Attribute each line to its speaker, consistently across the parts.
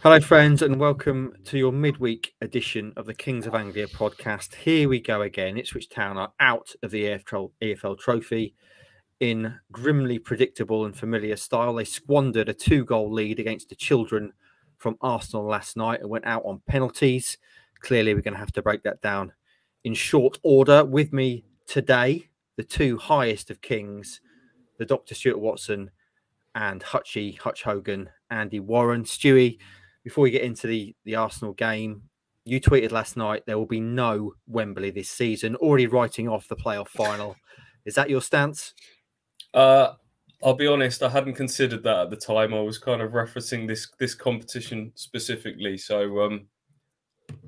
Speaker 1: Hello, friends, and welcome to your midweek edition of the Kings of Anglia podcast. Here we go again. Ipswich Town are out of the EFL Trophy in grimly predictable and familiar style. They squandered a 2-goal lead against the children from Arsenal last night and went out on penalties. Clearly, we're going to have to break that down in short order. With me today, the two highest of kings, the Dr. Stuart Watson and Hutch Hogan, Andy Warren. Stewie, before we get into the Arsenal game, you tweeted last night there will be no Wembley this season, already writing off the playoff final. Is that your stance?
Speaker 2: I'll be honest, I hadn't considered that at the time. I was kind of referencing this competition specifically, so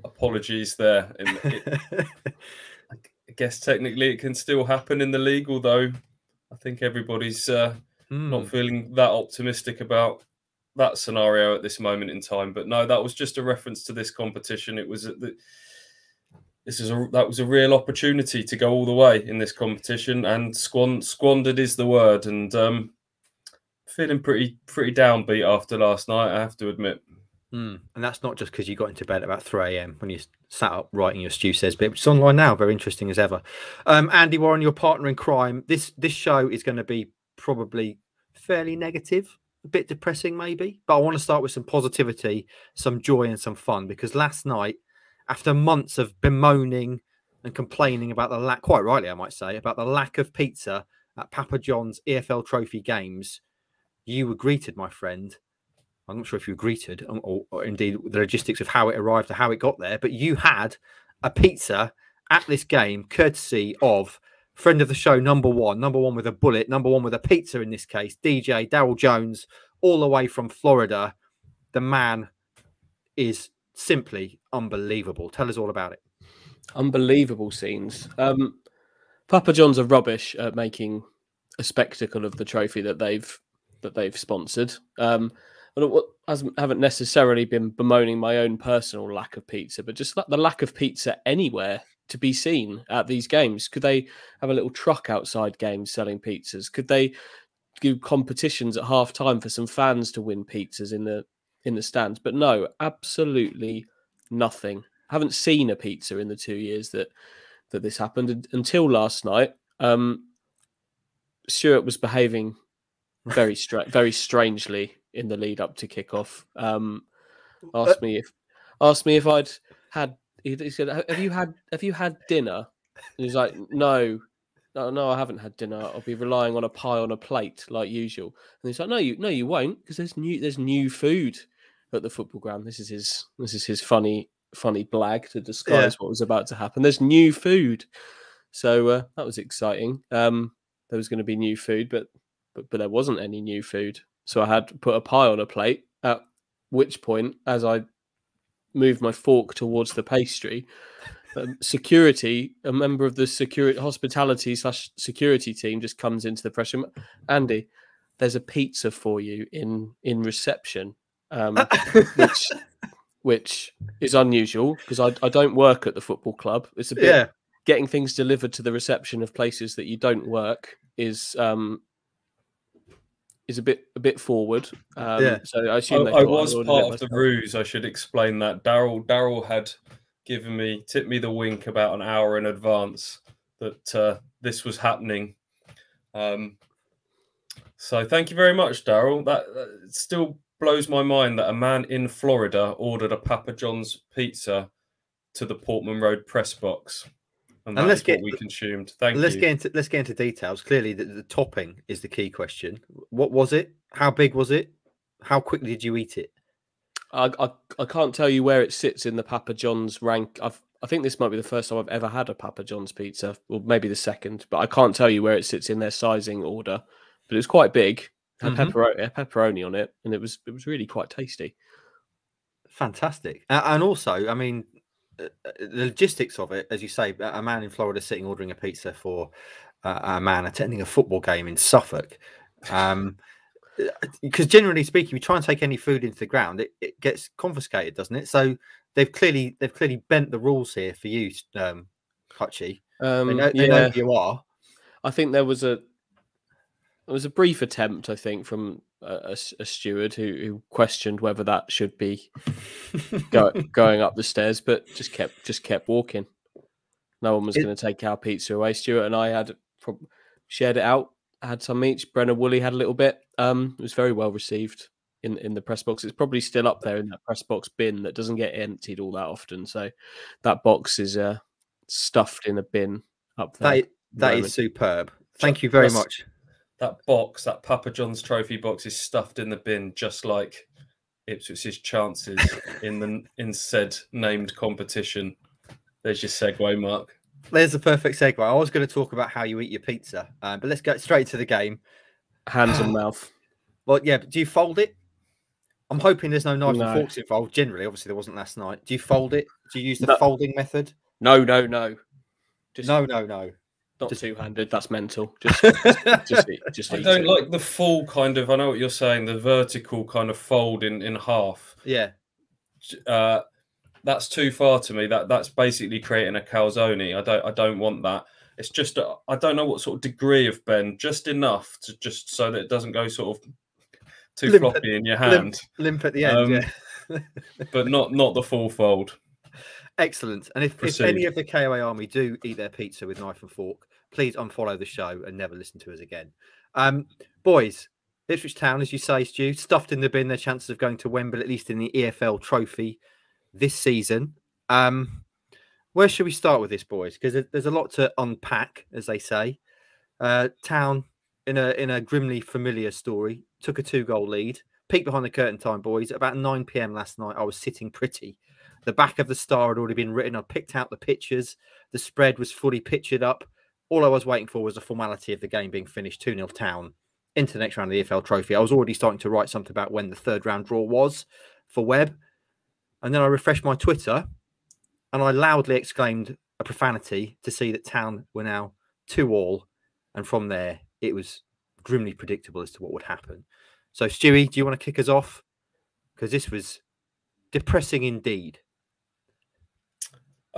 Speaker 2: apologies there. I guess technically it can still happen in the league, although I think everybody's not feeling that optimistic about that scenario at this moment in time. But no, that was just a reference to this competition. It was that was a real opportunity to go all the way in this competition, and squandered is the word. And feeling pretty downbeat after last night, I have to admit.
Speaker 1: And that's not just because you got into bed at about 3 a.m. when you sat up writing your Stu Says bit, which is online now, very interesting as ever. Andy Warren, your partner in crime. This show is going to be probably fairly negative, a bit depressing maybe, but I want to start with some positivity, some joy and some fun, because last night, after months of bemoaning and complaining about the lack, quite rightly I might say, about the lack of pizza at Papa John's EFL Trophy games, you were greeted, my friend. I'm not sure if you were greeted or indeed the logistics of how it arrived or how it got there, but you had a pizza at this game, courtesy of friend of the show, number one with a bullet, number one with a pizza in this case, DJ Daryl Jones, all the way from Florida. The man is simply unbelievable. Tell us all about it.
Speaker 3: Unbelievable scenes. Papa John's are rubbish at making a spectacle of the trophy that they've sponsored. I haven't necessarily been bemoaning my own personal lack of pizza, but just the lack of pizza anywhere to be seen at these games. Could they have a little truck outside games selling pizzas? Could they do competitions at half time for some fans to win pizzas in the stands? But no, absolutely nothing. I haven't seen a pizza in the 2 years that this happened until last night. Stuart was behaving very strangely in the lead up to kickoff. Asked me if I'd had. He said, "Have you had dinner?" And he's like, "No, I haven't had dinner. I'll be relying on a pie on a plate like usual." And he's like, "No, you won't, because there's new food at the football ground." This is his funny blag to disguise what was about to happen. There's new food, so that was exciting. There was going to be new food, but there wasn't any new food, so I had to put a pie on a plate. At which point, as I moved my fork towards the pastry, a member of the hospitality/security team just comes into the press room. "Andy, there's a pizza for you in reception," which is unusual because I don't work at the football club. It's a bit getting things delivered to the reception of places that you don't work is a bit forward. So I assume
Speaker 2: I was part of the ruse. I should explain that. Daryl had tipped me the wink about an hour in advance that this was happening. So thank you very much, Daryl. That still blows my mind that a man in Florida ordered a Papa John's pizza to the Portman Road press box. And that's what we consumed.
Speaker 1: Let's get into details. Clearly, the topping is the key question. What was it? How big was it? How quickly did you eat it?
Speaker 3: I can't tell you where it sits in the Papa John's rank. I think this might be the first time I've ever had a Papa John's pizza, or maybe the second. But I can't tell you where it sits in their sizing order. But it was quite big. Had pepperoni on it, and it was really quite tasty.
Speaker 1: Fantastic. And also, I mean, the logistics of it, as you say, a man in Florida sitting ordering a pizza for a man attending a football game in Suffolk. Because generally speaking, if you try and take any food into the ground, it gets confiscated, doesn't it? So they've clearly bent the rules here for you, Hutchie. They know who you are.
Speaker 3: I think there was a brief attempt, I think, from a steward who questioned whether that should be going up the stairs, but just kept walking. No one was going to take our pizza away. Stuart and I had shared it out. Had some each. Brenna Woolley had a little bit. It was very well received in the press box. It's probably still up there in that press box bin that doesn't get emptied all that often. So that box is stuffed in a bin up there.
Speaker 1: That is superb. Thank you very much.
Speaker 2: That box, that Papa John's trophy box, is stuffed in the bin, just like Ipswich's chances in said named competition. There's your segue, Mark.
Speaker 1: There's a perfect segue. I was going to talk about how you eat your pizza, but let's go straight to the game.
Speaker 3: Hands and mouth.
Speaker 1: Well, yeah, but do you fold it? I'm hoping there's no knife and forks involved. Generally, obviously, there wasn't last night. Do you fold it? Do you use the folding method?
Speaker 3: No.
Speaker 1: Just no.
Speaker 3: Not two-handed. That's mental. Just I
Speaker 2: don't like the full kind of. I know what you're saying. The vertical kind of fold in half.
Speaker 1: Yeah.
Speaker 2: That's too far to me. That's basically creating a calzone. I don't want that. It's just I don't know what sort of degree of bend, just enough to just so that it doesn't go sort of too floppy in your hand.
Speaker 1: Limp at the end, yeah.
Speaker 2: But not the full fold.
Speaker 1: Excellent. And if any of the KOA army do eat their pizza with knife and fork, please unfollow the show and never listen to us again. Boys, Ipswich Town, as you say, Stu, stuffed in the bin their chances of going to Wembley, at least in the EFL trophy this season. Where should we start with this, boys? Because there's a lot to unpack, as they say. Town, in a grimly familiar story, took a 2-goal lead. Peek behind the curtain time, boys. About 9 p.m. last night, I was sitting pretty. The back of the Star had already been written. I picked out the pictures. The spread was fully pictured up. All I was waiting for was the formality of the game being finished, 2-0 Town into the next round of the EFL trophy. I was already starting to write something about when the third round draw was for Webb. And then I refreshed my Twitter and I loudly exclaimed a profanity to see that Town were now 2-2. And from there, it was grimly predictable as to what would happen. So, Stewie, do you want to kick us off? Because this was depressing indeed.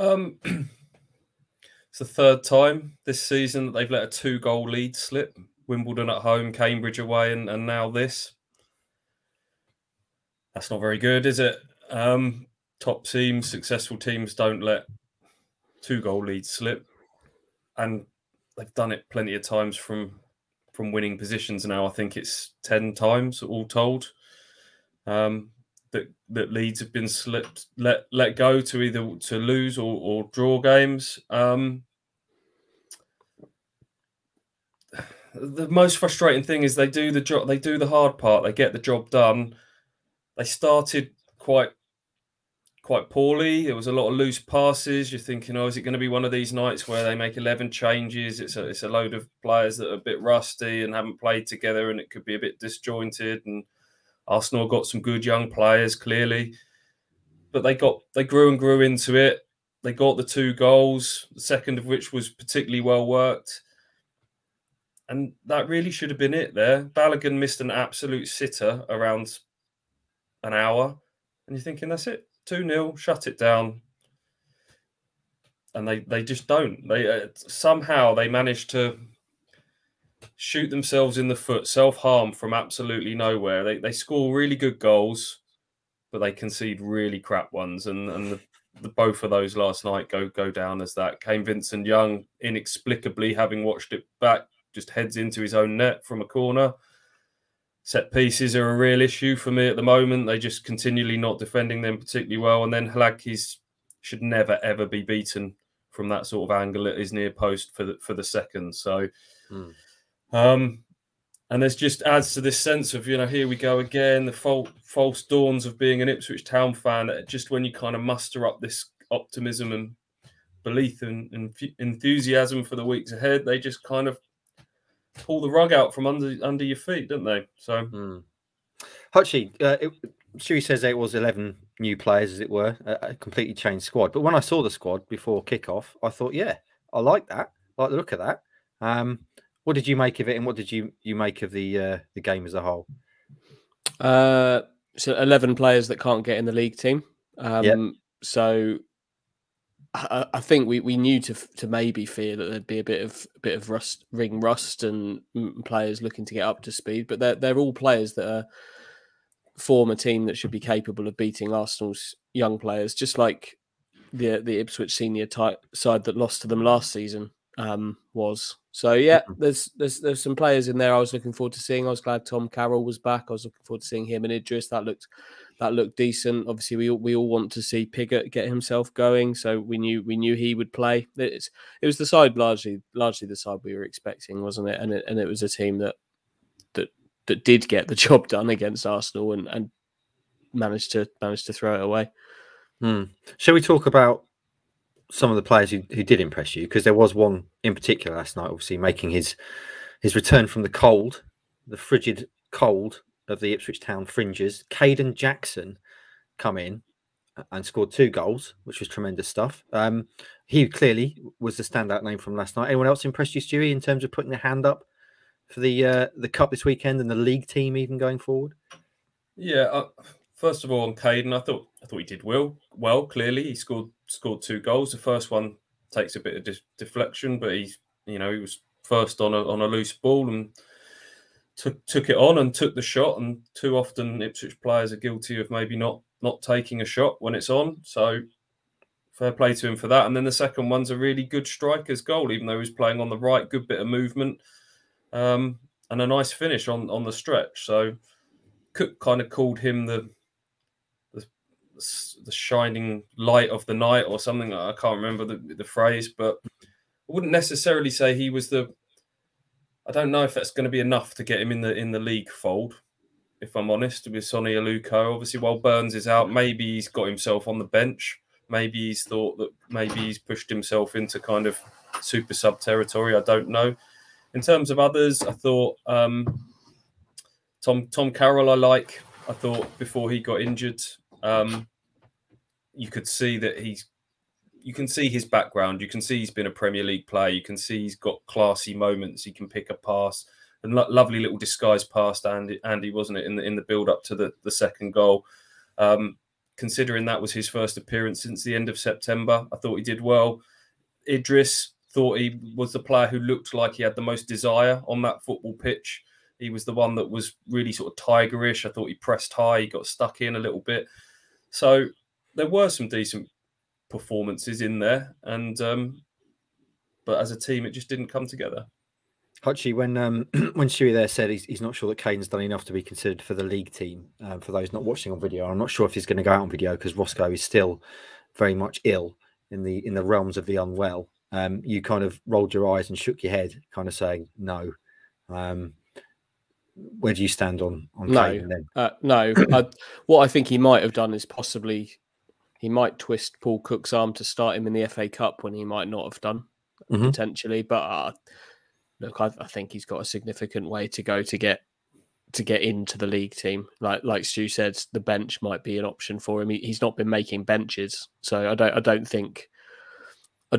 Speaker 2: It's the third time this season that they've let a 2-goal lead slip. Wimbledon at home, Cambridge away, and now this. That's not very good, is it? Top teams, successful teams don't let 2-goal leads slip. And they've done it plenty of times from winning positions now. I think it's 10 times all told. That leads have been slipped, let go to either to lose or draw games. The most frustrating thing is they do the job. They do the hard part. They get the job done. They started quite poorly. There was a lot of loose passes. You're thinking, oh, is it going to be one of these nights where they make 11 changes? It's a load of players that are a bit rusty and haven't played together, and it could be a bit disjointed. And Arsenal got some good young players, clearly, but they grew and grew into it. They got the 2 goals, the second of which was particularly well worked. And that really should have been it there. Balogun missed an absolute sitter around an hour. And you're thinking, that's it. 2-0, shut it down. And they just don't. They somehow they managed to shoot themselves in the foot, self-harm from absolutely nowhere. They score really good goals, but they concede really crap ones. And the both of those last night go down as that. Kane Vincent-Young, inexplicably, having watched it back, just heads into his own net from a corner. Set pieces are a real issue for me at the moment. They just continually not defending them particularly well. And then Halakis should never, ever be beaten from that sort of angle at his near post for the second. So, and there's just adds to this sense of, here we go again, the false dawns of being an Ipswich Town fan. Just when you kind of muster up this optimism and belief and enthusiasm for the weeks ahead, they just kind of pull the rug out from under your feet, don't they? So,
Speaker 1: Hutchie, Stewie says it was 11 new players, as it were, a completely changed squad. But when I saw the squad before kickoff, I thought, yeah, I like that. I like the look of that. What did you make of it, and what did you make of the game as a whole?
Speaker 3: So 11 players that can't get in the league team.
Speaker 1: Yep.
Speaker 3: So I think we knew to maybe fear that there'd be a bit of ring rust and players looking to get up to speed, but they're all players that form a team that should be capable of beating Arsenal's young players, just like the Ipswich senior side that lost to them last season was. So yeah, there's some players in there I was looking forward to seeing. I was glad Tom Carroll was back. I was looking forward to seeing him and Idris. That looked decent. Obviously, we all want to see Piggott get himself going, so we knew he would play. It was the side largely the side we were expecting, wasn't it? And it was a team that did get the job done against Arsenal and managed to throw it away.
Speaker 1: Shall we talk about some of the players who did impress you? Because there was one in particular last night, obviously making his return from the frigid cold of the Ipswich Town fringes. Caden Jackson come in and scored 2 goals, which was tremendous stuff. He clearly was the standout name from last night. Anyone else impressed you, Stewie, in terms of putting their hand up for the cup this weekend and the league team even going forward?
Speaker 2: Yeah. First of all, on Caden, I thought he did well. Clearly, he scored 2 goals. The first one takes a bit of deflection, but he was first on a loose ball and took it on and took the shot. And too often, Ipswich players are guilty of maybe not taking a shot when it's on. So fair play to him for that. And then the second one's a really good striker's goal, even though he was playing on the right, good bit of movement, and a nice finish on the stretch. So Cook kind of called him the shining light of the night or something. I can't remember the phrase, but I wouldn't necessarily say he was I don't know if that's going to be enough to get him in the league fold, if I'm honest, with Sonny Aluko. Obviously, while Burns is out, maybe he's got himself on the bench. Maybe he's thought that maybe he's pushed himself into kind of super sub territory. I don't know. In terms of others, I thought Tom Carroll I thought before he got injured, you could see that you can see his background. You can see he's been a Premier League player. You can see he's got classy moments. He can pick a pass, and lovely little disguise pass to Andy, wasn't it, in the build up to the second goal. Considering that was his first appearance since the end of September, I thought he did well. Idris, thought he was the player who looked like he had the most desire on that football pitch. He was the one that was really sort of tigerish. I thought he pressed high. He got stuck in a little bit. So there were some decent performances in there, and but as a team, it just didn't come together.
Speaker 1: Hutchie, when Stewie there said he's not sure that Caden's done enough to be considered for the league team, for those not watching on video, I'm not sure if he's going to go out on video because Roscoe is still very much ill in the realms of the unwell. You kind of rolled your eyes and shook your head, kind of saying no. Where do you stand on Caden then?
Speaker 3: No. What I think he might have done is possibly he might twist Paul Cook's arm to start him in the FA Cup when he might not have done, potentially. But look, I think he's got a significant way to go to get into the league team. Like Stu said, the bench might be an option for him. He's not been making benches, so I don't think. I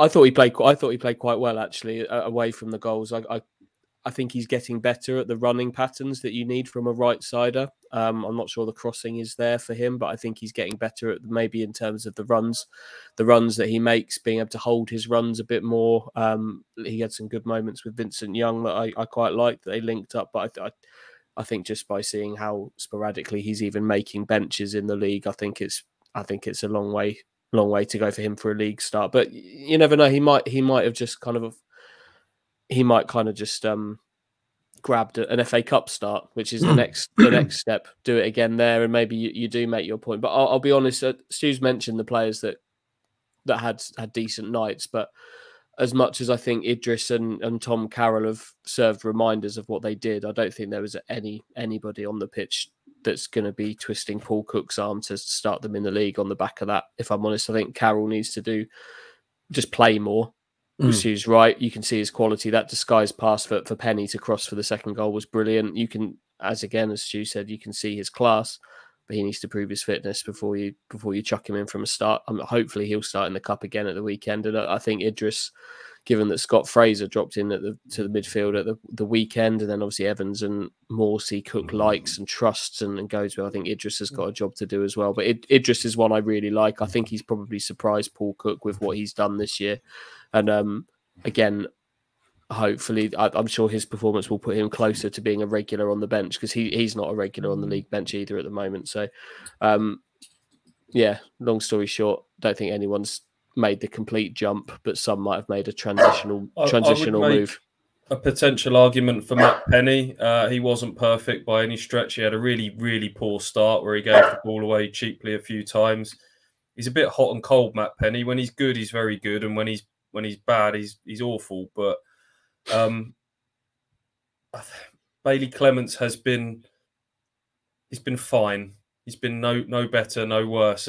Speaker 3: thought he played quite well actually away from the goals. I think he's getting better at the running patterns that you need from a right sider. I'm not sure the crossing is there for him, but I think he's getting better at maybe in terms of the runs that he makes, being able to hold his runs a bit more. He had some good moments with Vincent Young that I quite liked. They linked up, but I think just by seeing how sporadically he's even making benches in the league, I think it's a long way to go for him for a league start. But you never know. He might have just kind of. He might kind of just grabbed an FA Cup start, which is the next step. Do it again there, and maybe you do make your point. But I'll be honest. Stu's mentioned the players that had decent nights, but as much as I think Idris and Tom Carroll have served reminders of what they did, I don't think there was anybody on the pitch that's going to be twisting Paul Cook's arm to start them in the league on the back of that. If I'm honest, I think Carroll needs to just play more. Stu's right. You can see his quality. That disguised pass for Penny to cross for the second goal was brilliant. You can, as Stu said, you can see his class, but he needs to prove his fitness before you chuck him in from a start. Hopefully he'll start in the cup again at the weekend. And I think Idris, given that Scott Fraser dropped in to the midfield at the weekend, and then obviously Evans and Morsey Cook likes and trusts and goes with. I think Idris has got a job to do as well. But Idris is one I really like. I think he's probably surprised Paul Cook with what he's done this year. And again, hopefully, I'm sure his performance will put him closer to being a regular on the bench, because he's not a regular on the league bench either at the moment. So, yeah, long story short, don't think anyone's made the complete jump, but some might have made a transitional move.
Speaker 2: A potential argument for Matt Penny. He wasn't perfect by any stretch. He had a really, really poor start where he gave the ball away cheaply a few times. He's a bit hot and cold, Matt Penny. When he's good, he's very good, and when he's bad, he's awful. But Bailey Clements he's been fine. He's been no better, no worse,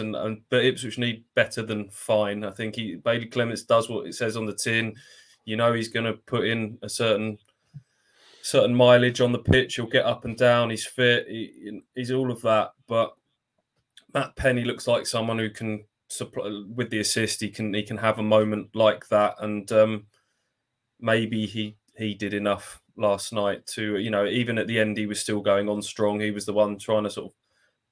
Speaker 2: but Ipswich need better than fine. I think Bailey Clements does what it says on the tin. You know, he's going to put in a certain mileage on the pitch. He'll get up and down. He's fit. He's all of that. But Matt Penny looks like someone who can supply with the assist. He can have a moment like that, and maybe he did enough last night to, you know, even at the end he was still going on strong. He was the one trying to sort of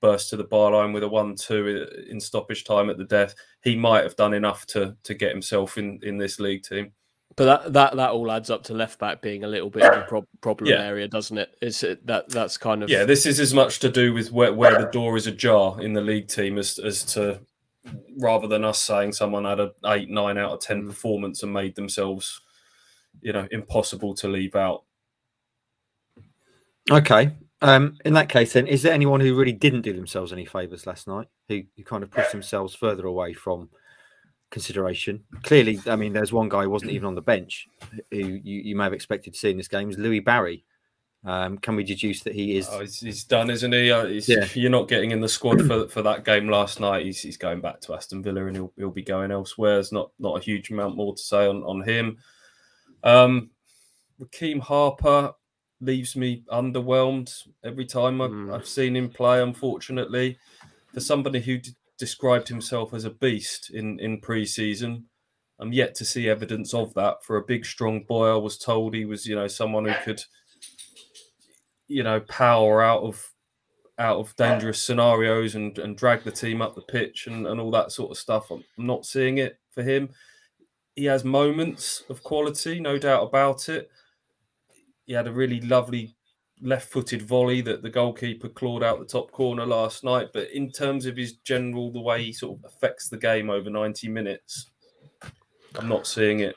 Speaker 2: burst to the byline with a 1-2 in stoppage time at the death. He might have done enough to get himself in this league team.
Speaker 3: But that all adds up to left back being a little bit of a problem area, doesn't it? That's kind of
Speaker 2: This is as much to do with where the door is ajar in the league team as to, rather than us saying someone had a 8, 9 out of 10 performance and made themselves, you know, impossible to leave out.
Speaker 1: Okay. In that case, then, is there anyone who really didn't do themselves any favours last night, who kind of pushed themselves further away from consideration? Clearly, I mean, there's one guy who wasn't even on the bench who you may have expected to see in this game, is Louis Barry. Can we deduce that he is?
Speaker 2: Oh, he's done, isn't he? You're not getting in the squad for that game last night. He's going back to Aston Villa, and he'll be going elsewhere. There's not a huge amount more to say on him. Rakeem Harper leaves me underwhelmed every time I've seen him play, unfortunately. For somebody who described himself as a beast in pre-season, I'm yet to see evidence of that. For a big, strong boy, I was told he was, you know, someone who could, you know, power out of dangerous scenarios and drag the team up the pitch and all that sort of stuff. I'm not seeing it for him. He has moments of quality, no doubt about it. He had a really lovely left-footed volley that the goalkeeper clawed out the top corner last night. But in terms of his general, the way he sort of affects the game over 90 minutes, I'm not seeing it.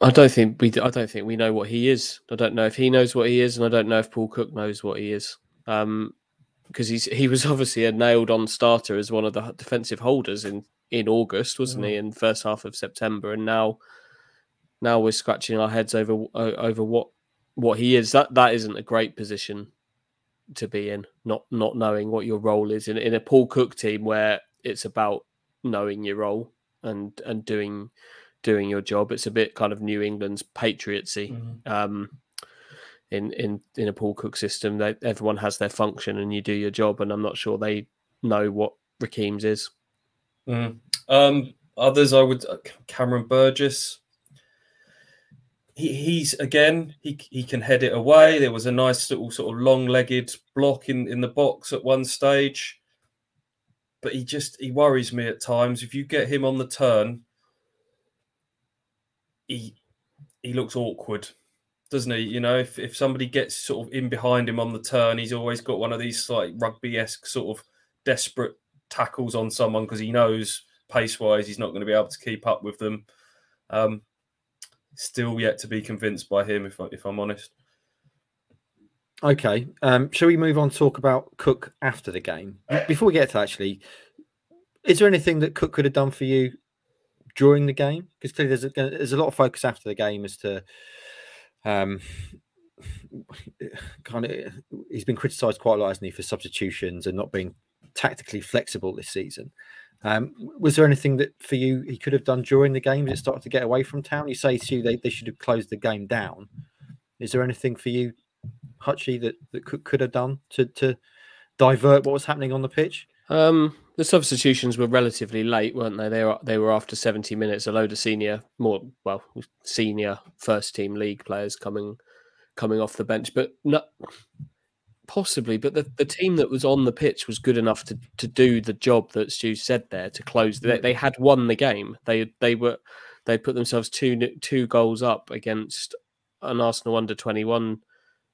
Speaker 3: I don't think we know what he is. I don't know if he knows what he is, and I don't know if Paul Cook knows what he is. Because he was obviously a nailed-on starter as one of the defensive holders in August, wasn't he? In the first half of September, and now we're scratching our heads over what he is. That isn't a great position to be in, not knowing what your role is in a Paul Cook team where it's about knowing your role and doing your job. It's a bit kind of New England's Patriotsy. In a Paul Cook system, everyone has their function and you do your job, and I'm not sure they know what Rakeem's is.
Speaker 2: Others, I would Cameron Burgess. He can head it away. There was a nice little sort of long-legged block in the box at one stage, but he worries me at times. If you get him on the turn, he looks awkward, doesn't he? You know, if somebody gets sort of in behind him on the turn, he's always got one of these like rugby-esque sort of desperate tackles on someone because he knows pace-wise he's not going to be able to keep up with them. Still yet to be convinced by him, if I'm honest.
Speaker 1: Okay. Shall we move on to talk about Cook after the game? Before we get to that, actually, is there anything that Cook could have done for you during the game? Because clearly there's a lot of focus after the game as to he's been criticised quite a lot, hasn't he, for substitutions and not being tactically flexible this season. Was there anything that for you he could have done during the game as it started to get away from Town? You say to you they should have closed the game down. Is there anything for you, Hutchie, that Cook could have done to divert what was happening on the pitch?
Speaker 3: Well, The substitutions were relatively late, weren't they? They were after 70 minutes. A load of senior first team league players coming off the bench, but not possibly. But the team that was on the pitch was good enough to do the job that Stu said there, to close. They had won the game. They put themselves two goals up against an Arsenal under-21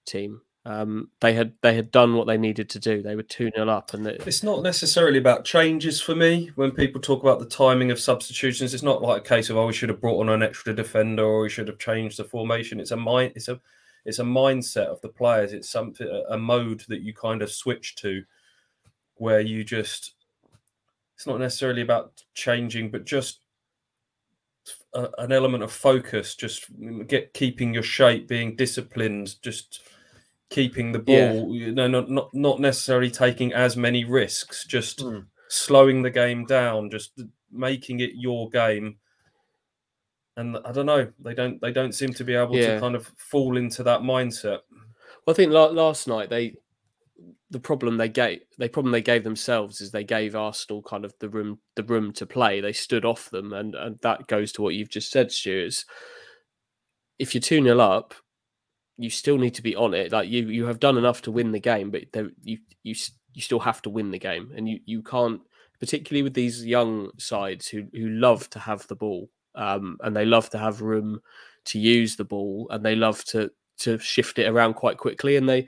Speaker 3: team. They had done what they needed to do. They were 2-0 up, and
Speaker 2: it's not necessarily about changes for me. When people talk about the timing of substitutions, it's not like a case of, oh, we should have brought on an extra defender or we should have changed the formation. It's a mindset of the players. It's a mode that you kind of switch to, where you just, it's not necessarily about changing, but just an element of focus, just keeping your shape, being disciplined, just keeping the ball, not necessarily taking as many risks, just slowing the game down, just making it your game. And I don't know, they don't seem to be able to kind of fall into that mindset.
Speaker 3: Well, I think last night the problem they gave themselves is they gave Arsenal kind of the room to play. They stood off them, and that goes to what you've just said, Stuart. If you're 2-0 up, you still need to be on it. Like you have done enough to win the game, but you still have to win the game, and you can't, particularly with these young sides who love to have the ball, and they love to have room to use the ball, and they love to shift it around quite quickly, and they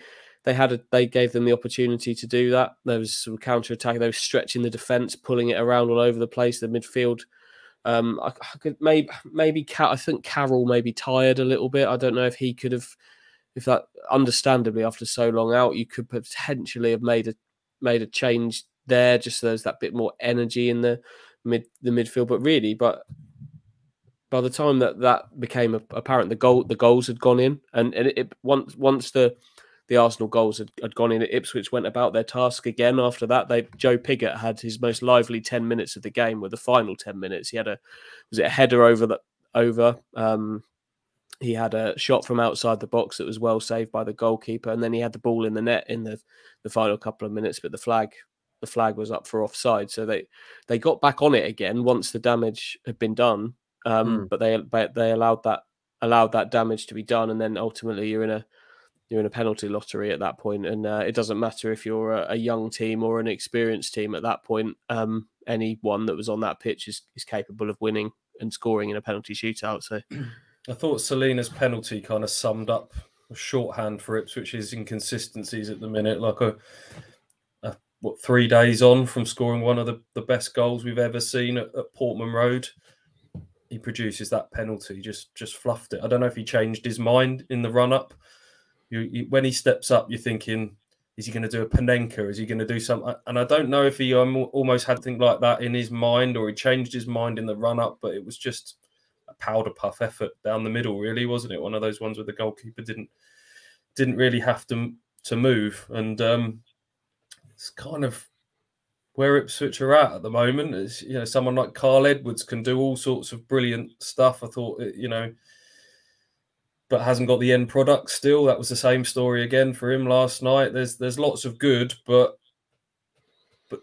Speaker 3: gave them the opportunity to do that. There was some counter attack. They were stretching the defence, pulling it around all over the place. The midfield. I could maybe I think Carroll may be tired a little bit. I don't know if he could have, if that, understandably after so long out, you could potentially have made a change there, just so there's that bit more energy in the midfield. But really, by the time that became apparent, the goals had gone in, and once the Arsenal goals had gone in, Ipswich went about their task again. After that, Joe Pigott had his most lively 10 minutes of the game. With the final 10 minutes, he had a header over. He had a shot from outside the box that was well saved by the goalkeeper, and then he had the ball in the net in the final couple of minutes. But the flag was up for offside, so they got back on it again once the damage had been done. But they allowed that damage to be done, and then ultimately you're in a penalty lottery at that point, and it doesn't matter if you're a young team or an experienced team at that point. Anyone that was on that pitch is capable of winning and scoring in a penalty shootout. So
Speaker 2: I thought Selena's penalty kind of summed up a shorthand for Ipswich's inconsistencies at the minute. Like 3 days on from scoring one of the best goals we've ever seen at Portman Road, he produces that penalty, just fluffed it. I don't know if he changed his mind in the run-up. When he steps up, you're thinking, is he going to do a Panenka? Is he going to do something? And I don't know if he almost had something like that in his mind, or he changed his mind in the run-up, but it was just a powder puff effort down the middle, really, wasn't it? One of those ones where the goalkeeper didn't really have to move. And it's kind of where Ipswich are at the moment. Is, someone like Carl Edwards can do all sorts of brilliant stuff. I thought, but hasn't got the end product still. That was the same story again for him last night. There's lots of good, but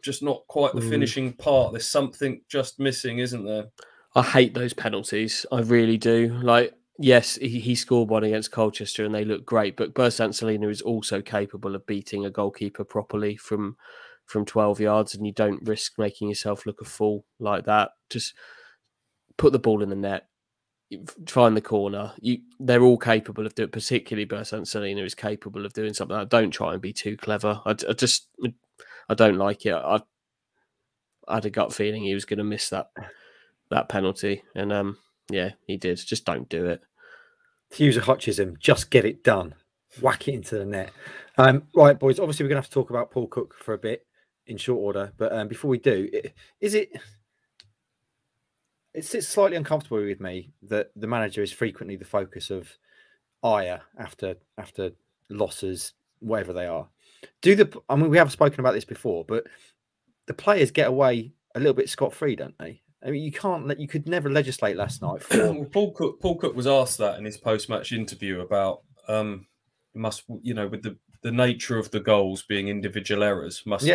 Speaker 2: just not quite the finishing part. There's something just missing, isn't there?
Speaker 3: I hate those penalties. I really do. Like, yes, he scored one against Colchester and they look great, but Bersant Celina is also capable of beating a goalkeeper properly from 12 yards, and you don't risk making yourself look a fool like that. Just put the ball in the net, find the corner. They're all capable of doing it, particularly Bersant Celina is capable of doing something. Don't try and be too clever. I don't like it. I had a gut feeling he was going to miss that penalty, and he did. Just don't do it.
Speaker 1: To use a Hutchism, just get it done. Whack it into the net. Right, boys, obviously we're going to have to talk about Paul Cook for a bit in short order, but before we do, it sits slightly uncomfortable with me that the manager is frequently the focus of ire after losses, whatever they are. We have spoken about this before, but the players get away a little bit scot-free, don't they? I mean, you could never legislate last night.
Speaker 2: Well, Paul Cook was asked that in his post-match interview about with the nature of the goals being individual errors, must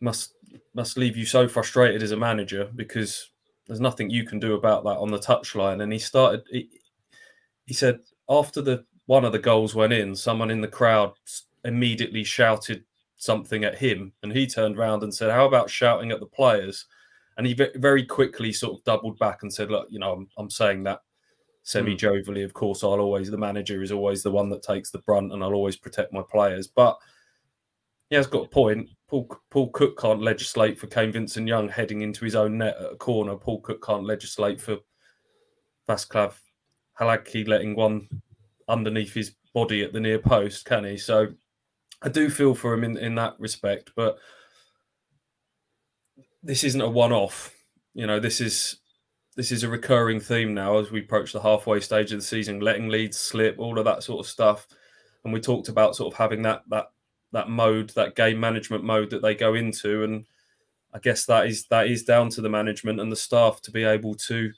Speaker 2: must leave you so frustrated as a manager, because there's nothing you can do about that on the touchline. And he said after one of the goals went in, someone in the crowd immediately shouted something at him, and he turned around and said, "How about shouting at the players?" And he very quickly sort of doubled back and said, "Look, I'm saying that semi-jovially. Of course, the manager is always the one that takes the brunt, and I'll always protect my players." But he has got a point. Paul Cook can't legislate for Kane Vincent-Young heading into his own net at a corner. Paul Cook can't legislate for Václav Halaki letting one underneath his body at the near post, can he? So I do feel for him in that respect, but this isn't a one-off. This is a recurring theme now as we approach the halfway stage of the season, letting leads slip, all of that sort of stuff. And we talked about sort of having that mode, that game management mode that they go into, and I guess that is down to the management and the staff to be able to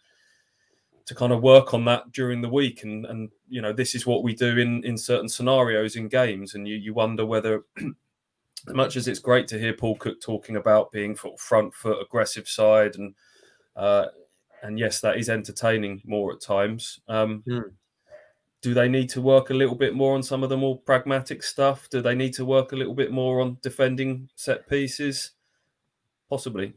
Speaker 2: kind of work on that during the week. And this is what we do in certain scenarios in games, and you wonder whether, as much as it's great to hear Paul Cook talking about being front foot, aggressive side, and yes, that is entertaining more at times. Do they need to work a little bit more on some of the more pragmatic stuff? Do they need to work a little bit more on defending set pieces? Possibly.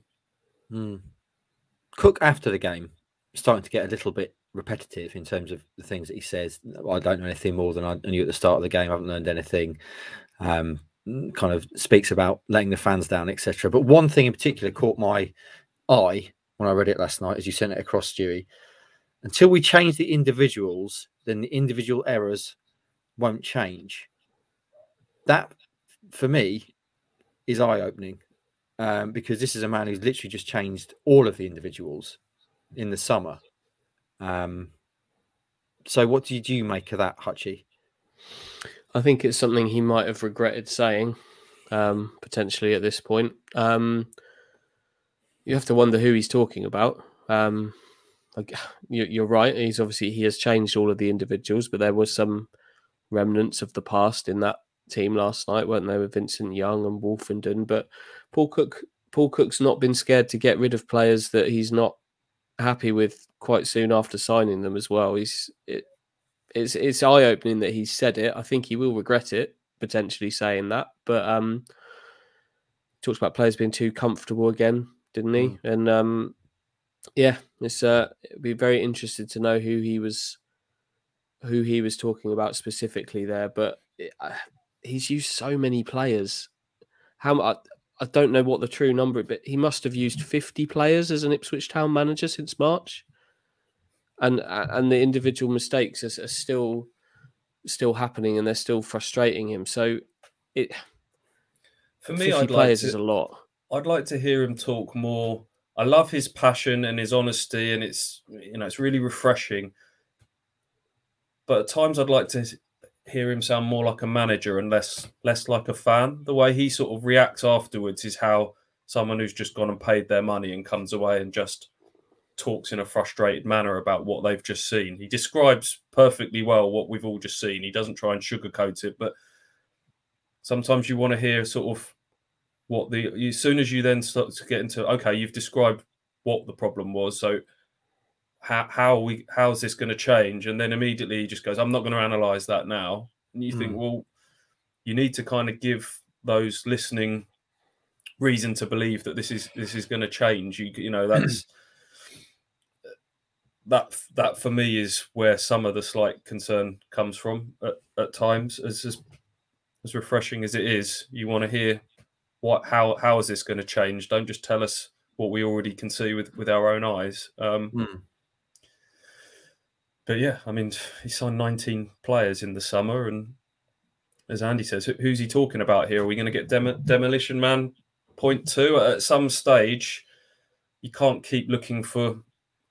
Speaker 1: Cook, after the game, starting to get a little bit repetitive in terms of the things that he says. I don't know anything more than I knew at the start of the game. I haven't learned anything. Kind of speaks about letting the fans down, etc. But one thing in particular caught my eye when I read it last night, as you sent it across, Stewie. Until we change the individuals, then the individual errors won't change. That, for me, is eye-opening, because this is a man who's literally just changed all of the individuals in the summer. So what did you make of that, Hutchie?
Speaker 3: I think it's something he might have regretted saying, potentially at this point. You have to wonder who he's talking about. You're right. He has changed all of the individuals, but there was some remnants of the past in that team last night, weren't there, with Vincent-Young and Wolfenden? But Paul Cook's not been scared to get rid of players that he's not happy with quite soon after signing them as well. It's eye-opening that he's said it. I think he will regret it, potentially saying that. But talks about players being too comfortable again, didn't he? And it'd be very interested to know who he was talking about specifically there. But he's used so many players. I don't know what the true number, but he must have used 50 players as an Ipswich Town manager since March, and the individual mistakes are still happening, and they're still frustrating him. So
Speaker 2: for me,
Speaker 3: 50 players is a lot.
Speaker 2: I'd like to hear him talk more. I love his passion and his honesty, and it's really refreshing. But at times, I'd like to hear him sound more like a manager and less like a fan. The way he sort of reacts afterwards is how someone who's just gone and paid their money and comes away and just talks in a frustrated manner about what they've just seen. He describes perfectly well what we've all just seen. He doesn't try and sugarcoat it, but sometimes you want to hear sort of as soon as you then start to get into, okay, you've described what the problem was, so how's this going to change? And then immediately he just goes, I'm not going to analyze that now. And you think, well, you need to kind of give those listening reason to believe that this is going to change. That's that for me is where some of the slight concern comes from at times. As refreshing as it is, you want to hear how is this going to change? Don't just tell us what we already can see with our own eyes. But yeah, I mean, he signed 19 players in the summer, and as Andy says, who's he talking about here? Are we going to get Demolition Man .2? At some stage, you can't keep looking for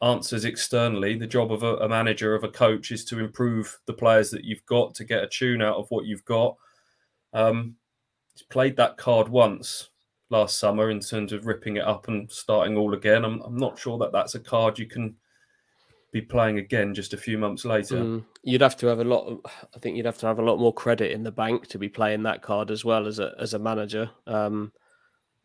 Speaker 2: answers externally. The job of a manager, of a coach, is to improve the players that you've got, to get a tune out of what you've got. He's played that card once last summer in terms of ripping it up and starting all again. I'm not sure that that's a card you can be playing again just a few months later.
Speaker 3: You'd have to have I think you'd have to have a lot more credit in the bank to be playing that card as well as a manager.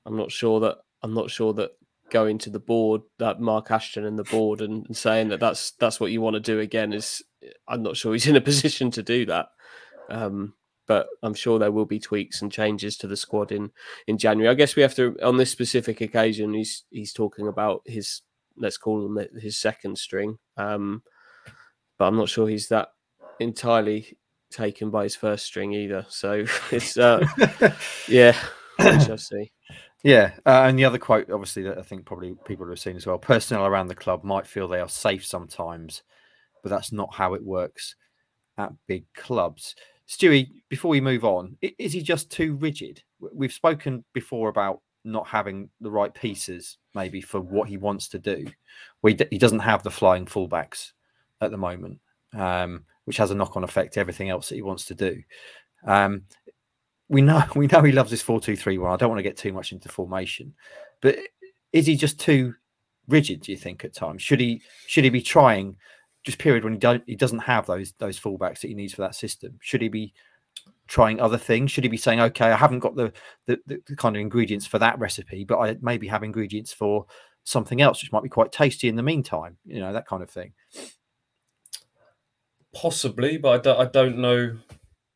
Speaker 3: I'm not sure that going to the board, that Mark Ashton and the board, and saying that that's what you want to do again is, I'm not sure he's in a position to do that. But I'm sure there will be tweaks and changes to the squad in January. I guess we have to, on this specific occasion, he's talking about his, let's call him his second string. But I'm not sure he's that entirely taken by his first string either. So it's yeah, we shall see.
Speaker 1: Yeah, and the other quote, obviously, that I think probably people have seen as well: personnel around the club might feel they are safe sometimes, but that's not how it works at big clubs. Stewie, before we move on, is he just too rigid? We've spoken before about not having the right pieces, maybe, for what he wants to do. He doesn't have the flying fullbacks at the moment, which has a knock-on effect to everything else that he wants to do. We know he loves this 4-2-3-1. I don't want to get too much into formation, but is he just too rigid, do you think, at times? Should he be trying, just period, when he doesn't have those fullbacks that he needs for that system? Should he be trying other things? Should he be saying, okay, I haven't got the kind of ingredients for that recipe, but I maybe have ingredients for something else which might be quite tasty in the meantime, you know, that kind of thing?
Speaker 2: Possibly, but I don't know.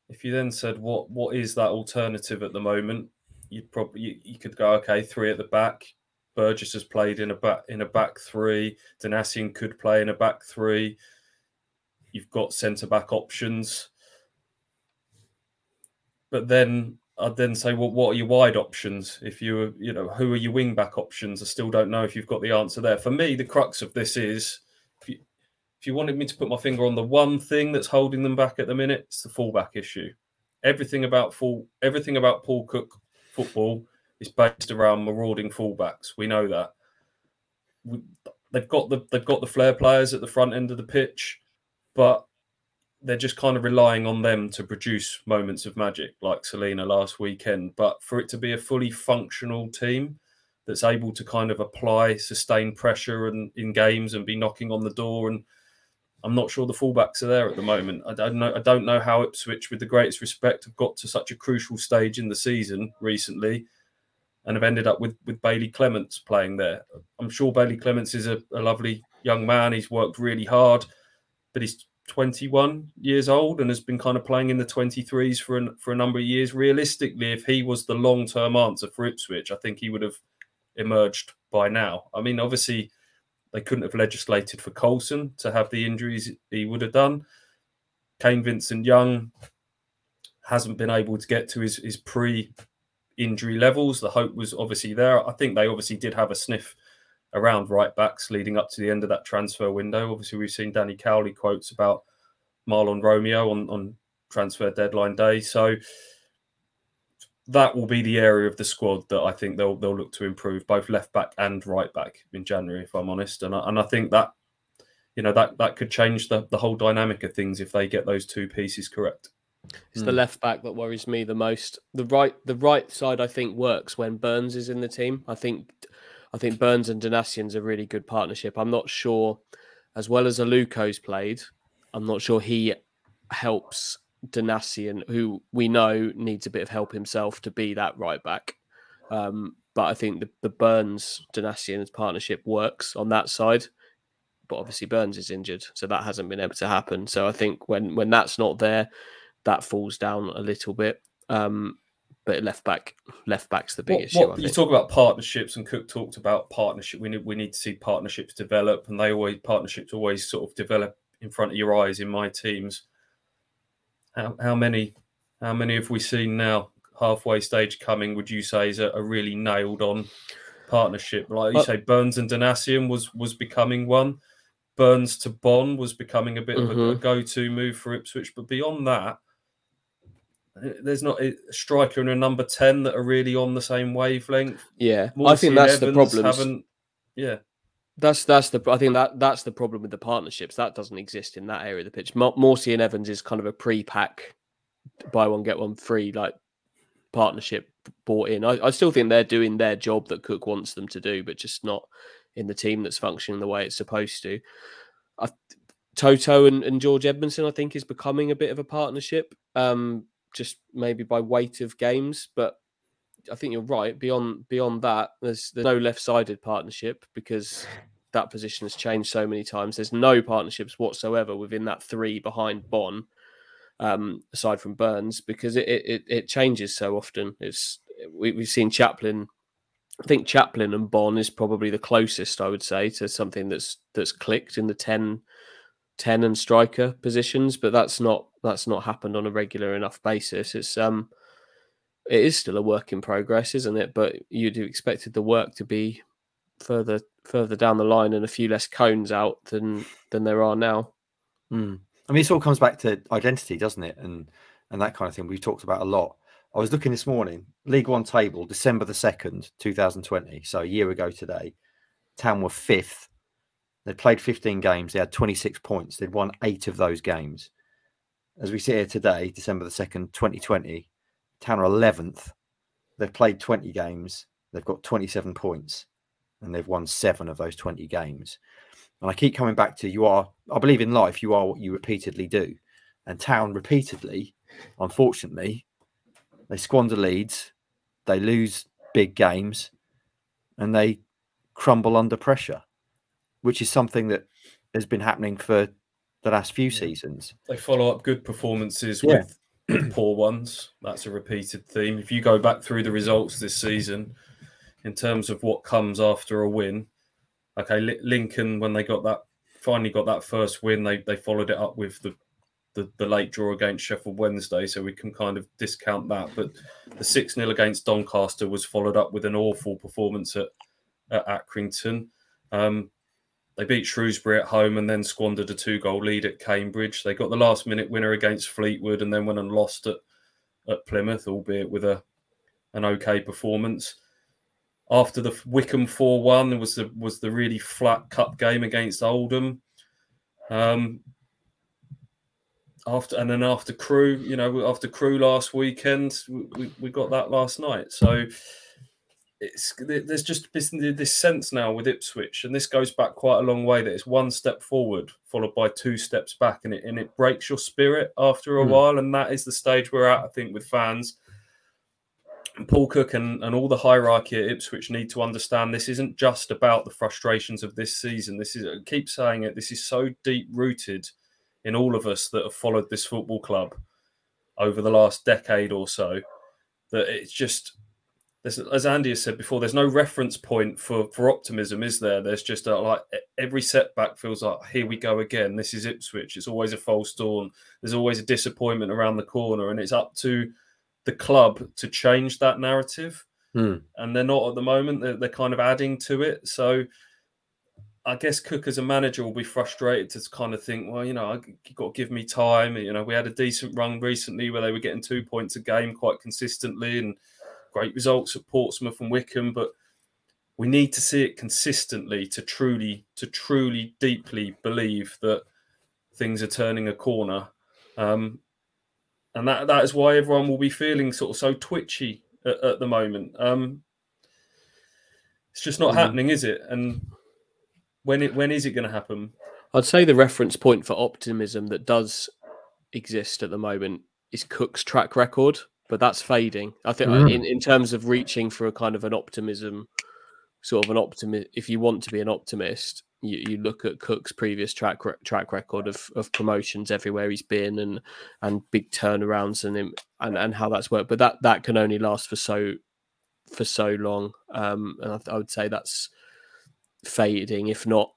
Speaker 2: If you then said what is that alternative at the moment, you'd probably you could go, okay, 3 at the back. Burgess has played in a back 3. Danassian could play in a back 3. You've got centre back options, but then I'd then say, well, what are your wide options? If you know, who are your wing back options? I still don't know if you've got the answer there. For me, the crux of this is, if you wanted me to put my finger on the one thing that's holding them back at the minute, it's the fullback issue. Everything about Paul Cook football is based around marauding fullbacks. We know that. They've got the flair players at the front end of the pitch, but they're just kind of relying on them to produce moments of magic, like Selena last weekend. But for it to be a fully functional team that's able to kind of apply sustained pressure and in games and be knocking on the door, and I'm not sure the fullbacks are there at the moment. I don't know how Ipswich, with the greatest respect, have got to such a crucial stage in the season recently and have ended up with Bailey Clements playing there. I'm sure Bailey Clements is a lovely young man. He's worked really hard, but he's 21 years old and has been kind of playing in the 23s for a number of years. Realistically, if he was the long-term answer for Ipswich, I think he would have emerged by now. I mean, obviously, they couldn't have legislated for Coulson to have the injuries he would have done. Kane Vincent-Young hasn't been able to get to his pre-injury levels. The hope was obviously there. I think they obviously did have a sniff around right backs leading up to the end of that transfer window. Obviously, we've seen Danny Cowley quotes about Marlon Romeo on transfer deadline day. So that will be the area of the squad that I think they'll look to improve, both left back and right back in January, if I'm honest. And I think that, you know, that could change the whole dynamic of things if they get those 2 pieces correct.
Speaker 3: It's the left back that worries me the most. The right side, I think, works when Burns is in the team. I think Burns and Danassian's a really good partnership. I'm not sure, as well as Aluko's played, I'm not sure he helps Danassian, who we know needs a bit of help himself to be that right back. But I think the Burns-Danassian partnership works on that side. But obviously Burns is injured, so that hasn't been able to happen. So I think when that's not there, that falls down a little bit. But left back's the big issue.
Speaker 2: You talk about partnerships, and Cook talked about partnership. We need to see partnerships develop, and partnerships always sort of develop in front of your eyes in my teams. How many have we seen now? Halfway stage coming, would you say, is a really nailed on partnership? Like you say, Burns and Danassian was becoming one. Burns to Bonn was becoming a bit of a go-to move for Ipswich. But beyond that, there's not a striker and a number 10 that are really on the same wavelength.
Speaker 3: Yeah,
Speaker 2: Morsey
Speaker 3: I think that's the problem.
Speaker 2: Yeah.
Speaker 3: That's the problem with the partnerships. That doesn't exist in that area of the pitch. Morsey and Evans is kind of a pre-pack, buy one get one free like partnership bought in. I still think they're doing their job that Cook wants them to do, but just not in the team that's functioning the way it's supposed to. Toto and George Edmondson, I think, is becoming a bit of a partnership, just maybe by weight of games, but I think you're right. Beyond that, there's no left-sided partnership because that position has changed so many times. There's no partnerships whatsoever within that three behind Bonn, aside from Burns, because it changes so often. We've seen Chaplin. I think Chaplin and Bonn is probably the closest, I would say, to something that's clicked in the 10 and striker positions, but that's not happened on a regular enough basis. It is still a work in progress, isn't it? But you'd have expected the work to be further down the line and a few less cones out than there are now.
Speaker 1: I mean, this all comes back to identity, doesn't it? And that kind of thing we've talked about a lot. I was looking this morning, League One table, December the 2nd, 2020. So a year ago today, Town were 5th. They'd played 15 games. They had 26 points. They'd won 8 of those games. As we sit here today, December the 2nd, 2020, Town are 11th. They've played 20 games. They've got 27 points. And they've won 7 of those 20 games. And I keep coming back to I believe in life, you are what you repeatedly do. And Town repeatedly, unfortunately, they squander leads, they lose big games, and they crumble under pressure, which is something that has been happening for the last few seasons.
Speaker 2: They follow up good performances with poor ones. That's a repeated theme. If you go back through the results this season, in terms of what comes after a win, okay, Lincoln, when they finally got that first win, they followed it up with the late draw against Sheffield Wednesday, so we can kind of discount that. But the 6-0 against Doncaster was followed up with an awful performance at Accrington. They beat Shrewsbury at home and then squandered a 2-goal lead at Cambridge. They got the last-minute winner against Fleetwood and then went and lost at Plymouth, albeit with an okay performance. After the Wycombe 4-1, was the really flat cup game against Oldham. After Crewe, after Crewe last weekend, we got that last night. So there's just this sense now with Ipswich, and this goes back quite a long way, that it's one step forward followed by 2 steps back, and it breaks your spirit after a while. And that is the stage we're at, I think, with fans. And Paul Cook and all the hierarchy at Ipswich need to understand this isn't just about the frustrations of this season. I keep saying it, this is so deep rooted in all of us that have followed this football club over the last decade or so, that it's just, as Andy has said before, there's no reference point for optimism, is there? There's just like every setback feels like, here we go again. This is Ipswich. It's always a false dawn. There's always a disappointment around the corner, and it's up to the club to change that narrative. And they're not at the moment. They're kind of adding to it. So I guess Cook as a manager will be frustrated to kind of think, well, you've got to give me time. We had a decent run recently where they were getting 2 points a game quite consistently, and great results at Portsmouth and Wycombe, but we need to see it consistently to truly deeply believe that things are turning a corner. And that is why everyone will be feeling sort of so twitchy at the moment. It's just not happening, is it? And when is it going to happen?
Speaker 3: I'd say the reference point for optimism that does exist at the moment is Cook's track record, but that's fading. I think in terms of reaching for a kind of an optimism, if you want to be an optimist, you look at Cook's previous track record of promotions everywhere he's been and big turnarounds and how that's worked. But that can only last for so long. And I would say that's fading, if not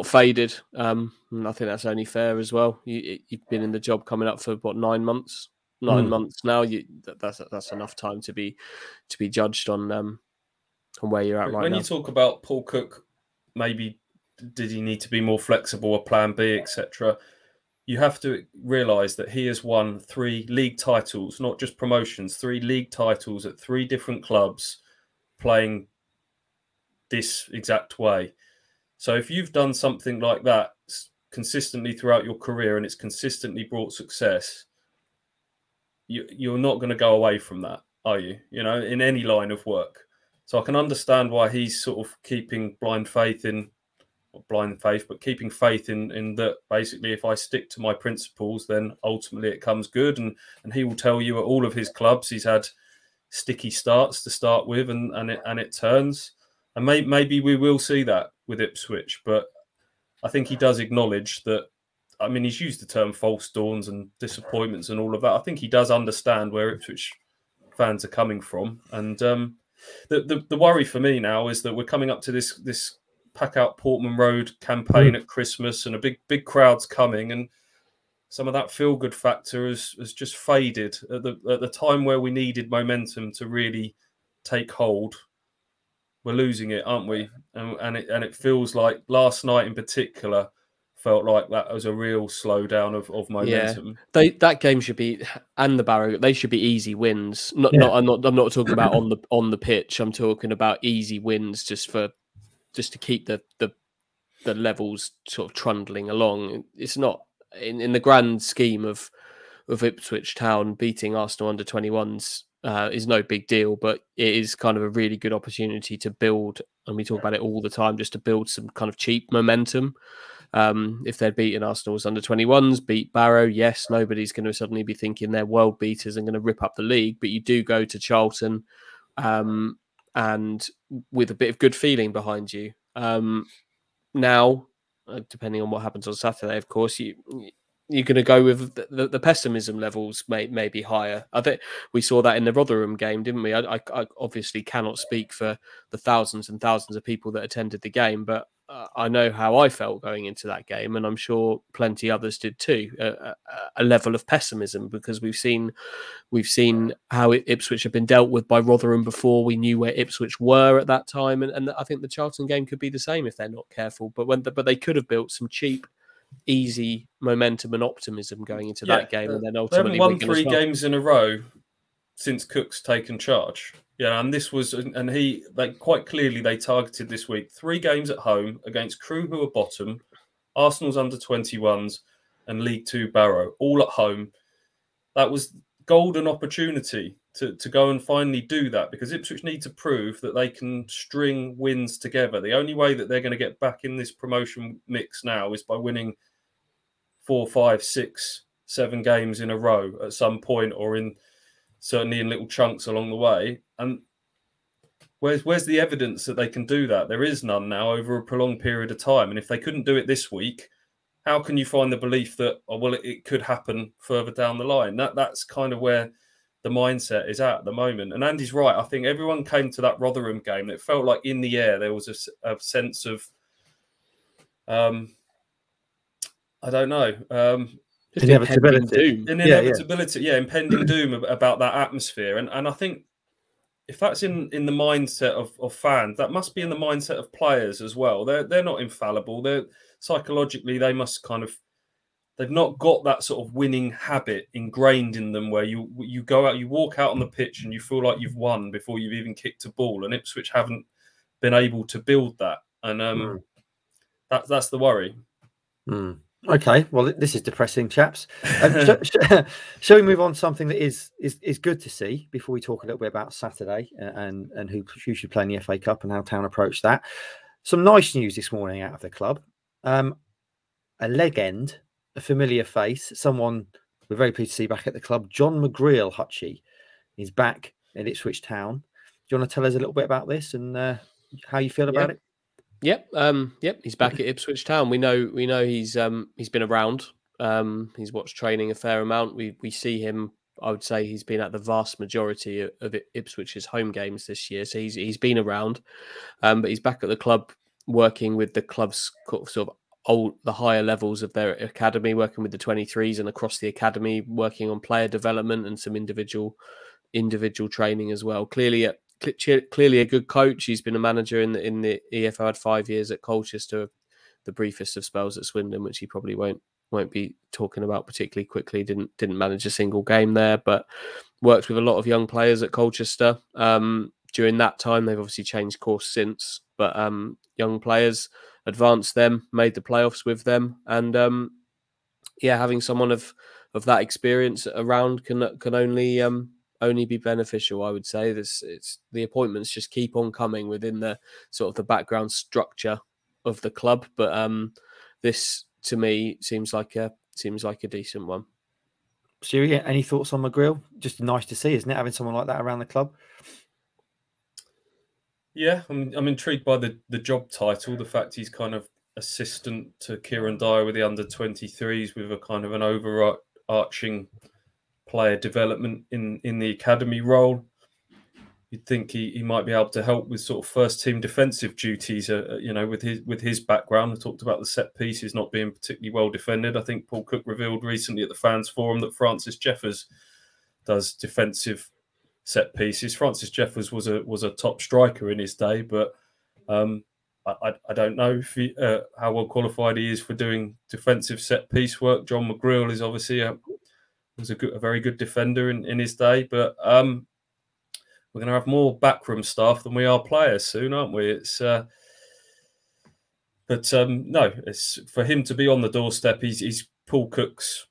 Speaker 3: faded. And I think that's only fair as well. You've been in the job coming up for what, 9 months? 9 months now. That's enough time to be judged on where you're at right now.
Speaker 2: When you talk about Paul Cook, maybe did he need to be more flexible, a plan B, etc. You have to realise that he has won 3 league titles, not just promotions, 3 league titles at 3 different clubs, playing this exact way. So if you've done something like that consistently throughout your career and it's consistently brought success, you're not going to go away from that, are you? In any line of work. So I can understand why he's sort of keeping faith in that basically if I stick to my principles, then ultimately it comes good. And he will tell you at all of his clubs, he's had sticky starts to start with, and it turns. And maybe we will see that with Ipswich, but I think he does acknowledge that. I mean, he's used the term false dawns and disappointments and all of that. I think he does understand where Ipswich fans are coming from. And the worry for me now is that we're coming up to this pack out Portman Road campaign at Christmas, and a big crowd's coming, and some of that feel good factor has just faded at the time where we needed momentum to really take hold. We're losing it, aren't we? And it feels like last night in particular felt like that was a real slowdown of momentum.
Speaker 3: Yeah, that game should be, and the Barrow, they should be easy wins. I'm not talking about on the pitch. I'm talking about easy wins just to keep the levels sort of trundling along. It's not in the grand scheme of Ipswich Town beating Arsenal under 21s is no big deal, but it is kind of a really good opportunity to build, and we talk about it all the time, just to build some kind of cheap momentum. If they're beating Arsenal's under 21s, beat Barrow, yes, nobody's going to suddenly be thinking they're world beaters and going to rip up the league, but you do go to Charlton and with a bit of good feeling behind you. Now, depending on what happens on Saturday, of course, you're going to go with the pessimism levels may be higher. I think we saw that in the Rotherham game, didn't we? I obviously cannot speak for the thousands and thousands of people that attended the game, but I know how I felt going into that game, and I'm sure plenty others did too. A level of pessimism, because we've seen how Ipswich have been dealt with by Rotherham before. We knew where Ipswich were at that time, and I think the Charlton game could be the same if they're not careful. But they could have built some cheap, easy momentum and optimism going into that game, and then ultimately
Speaker 2: they haven't won 3 games in a row since Cook's taken charge. Yeah, and this was, and they quite clearly they targeted this week 3 games at home against Crewe, who are bottom, Arsenal's under 21s, and League 2 Barrow, all at home. That was golden opportunity to go and finally do that, because Ipswich need to prove that they can string wins together. The only way that they're going to get back in this promotion mix now is by winning 4, 5, 6, 7 games in a row at some point, or certainly in little chunks along the way. And where's the evidence that they can do that? There is none now over a prolonged period of time. And if they couldn't do it this week, how can you find the belief that, it could happen further down the line? That's kind of where the mindset is at the moment. And Andy's right. I think everyone came to that Rotherham game. It felt like in the air there was a sense of, I don't know,
Speaker 1: inevitability.
Speaker 2: Impending doom about that atmosphere. And I think if that's in the mindset of fans, that must be in the mindset of players as well. They're not infallible. They're psychologically, they must they've not got that sort of winning habit ingrained in them, where you go out, you walk out on the pitch and you feel like you've won before you've even kicked a ball. And Ipswich haven't been able to build that. And that's the worry.
Speaker 1: Okay, well, this is depressing, chaps. Shall we move on to something that is good to see before we talk a little bit about Saturday and who should play in the FA Cup and how Town approach that? Some nice news this morning out of the club. A legend, a familiar face, someone we're very pleased to see back at the club. John McGreal, Hutchie, is back at Ipswich Town. Do you want to tell us a little bit about this and how you feel about it?
Speaker 3: Yep, he's back at Ipswich Town. We know he's been around. He's watched training a fair amount. We see him. I would say he's been at the vast majority of Ipswich's home games this year. So he's been around, but he's back at the club, working with the club's sort of the higher levels of their academy, working with the 23s and across the academy, working on player development and some individual training as well. Clearly a good coach. He's been a manager in the EFL, had 5 years at Colchester, the briefest of spells at Swindon, which he probably won't be talking about particularly quickly. Didn't manage a single game there, but worked with a lot of young players at Colchester. During that time, they've obviously changed course since, but young players, advanced them, made the playoffs with them, and having someone of that experience around can only be beneficial. I would say it's the appointments just keep on coming within the sort of the background structure of the club, but this to me seems like a decent one.
Speaker 1: Stuart, any thoughts on McGreal? Just nice to see, isn't it, having someone like that around the club?
Speaker 2: Yeah, I'm intrigued by the job title, the fact he's kind of assistant to Kieran Dyer with the under-23s, with a kind of an overarching player development in the academy role. You'd think he might be able to help with sort of first team defensive duties, with his background. I talked about the set pieces not being particularly well defended. I think Paul Cook revealed recently at the fans forum that Francis Jeffers does defensive set pieces. Francis Jeffers was a top striker in his day, but I don't know if how well qualified he is for doing defensive set piece work. John McGreal is obviously was a very good defender in his day, but we're going to have more backroom staff than we are players soon, aren't we? No, it's for him to be on the doorstep. He's Paul Cook's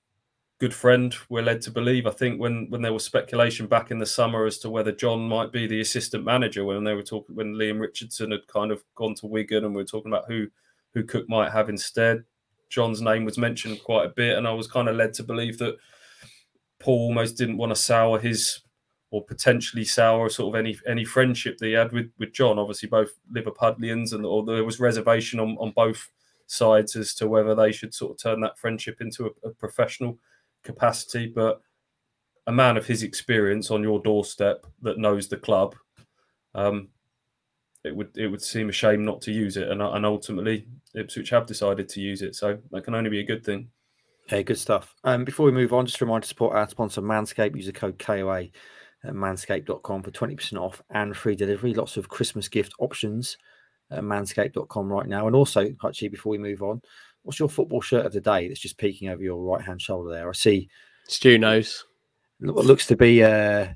Speaker 2: good friend. We're led to believe. I think when there was speculation back in the summer as to whether John might be the assistant manager, when Liam Richardson had kind of gone to Wigan, and we were talking about who Cook might have instead, John's name was mentioned quite a bit, and I was kind of led to believe that Paul almost didn't want to sour his, or potentially sour sort of any friendship that he had with John. Obviously, both Liverpudlians, or there was reservation on both sides as to whether they should sort of turn that friendship into a professional capacity. But a man of his experience on your doorstep that knows the club, it would seem a shame not to use it. And ultimately, Ipswich have decided to use it, so that can only be a good thing.
Speaker 1: Hey, good stuff. Before we move on, just a reminder to support our sponsor Manscaped. Use the code KOA at manscaped.com for 20% off and free delivery. Lots of Christmas gift options at manscaped.com right now. And also, actually, before we move on, what's your football shirt of the day that's just peeking over your right-hand shoulder there? I see
Speaker 3: Stu knows.
Speaker 1: What looks to be...
Speaker 2: I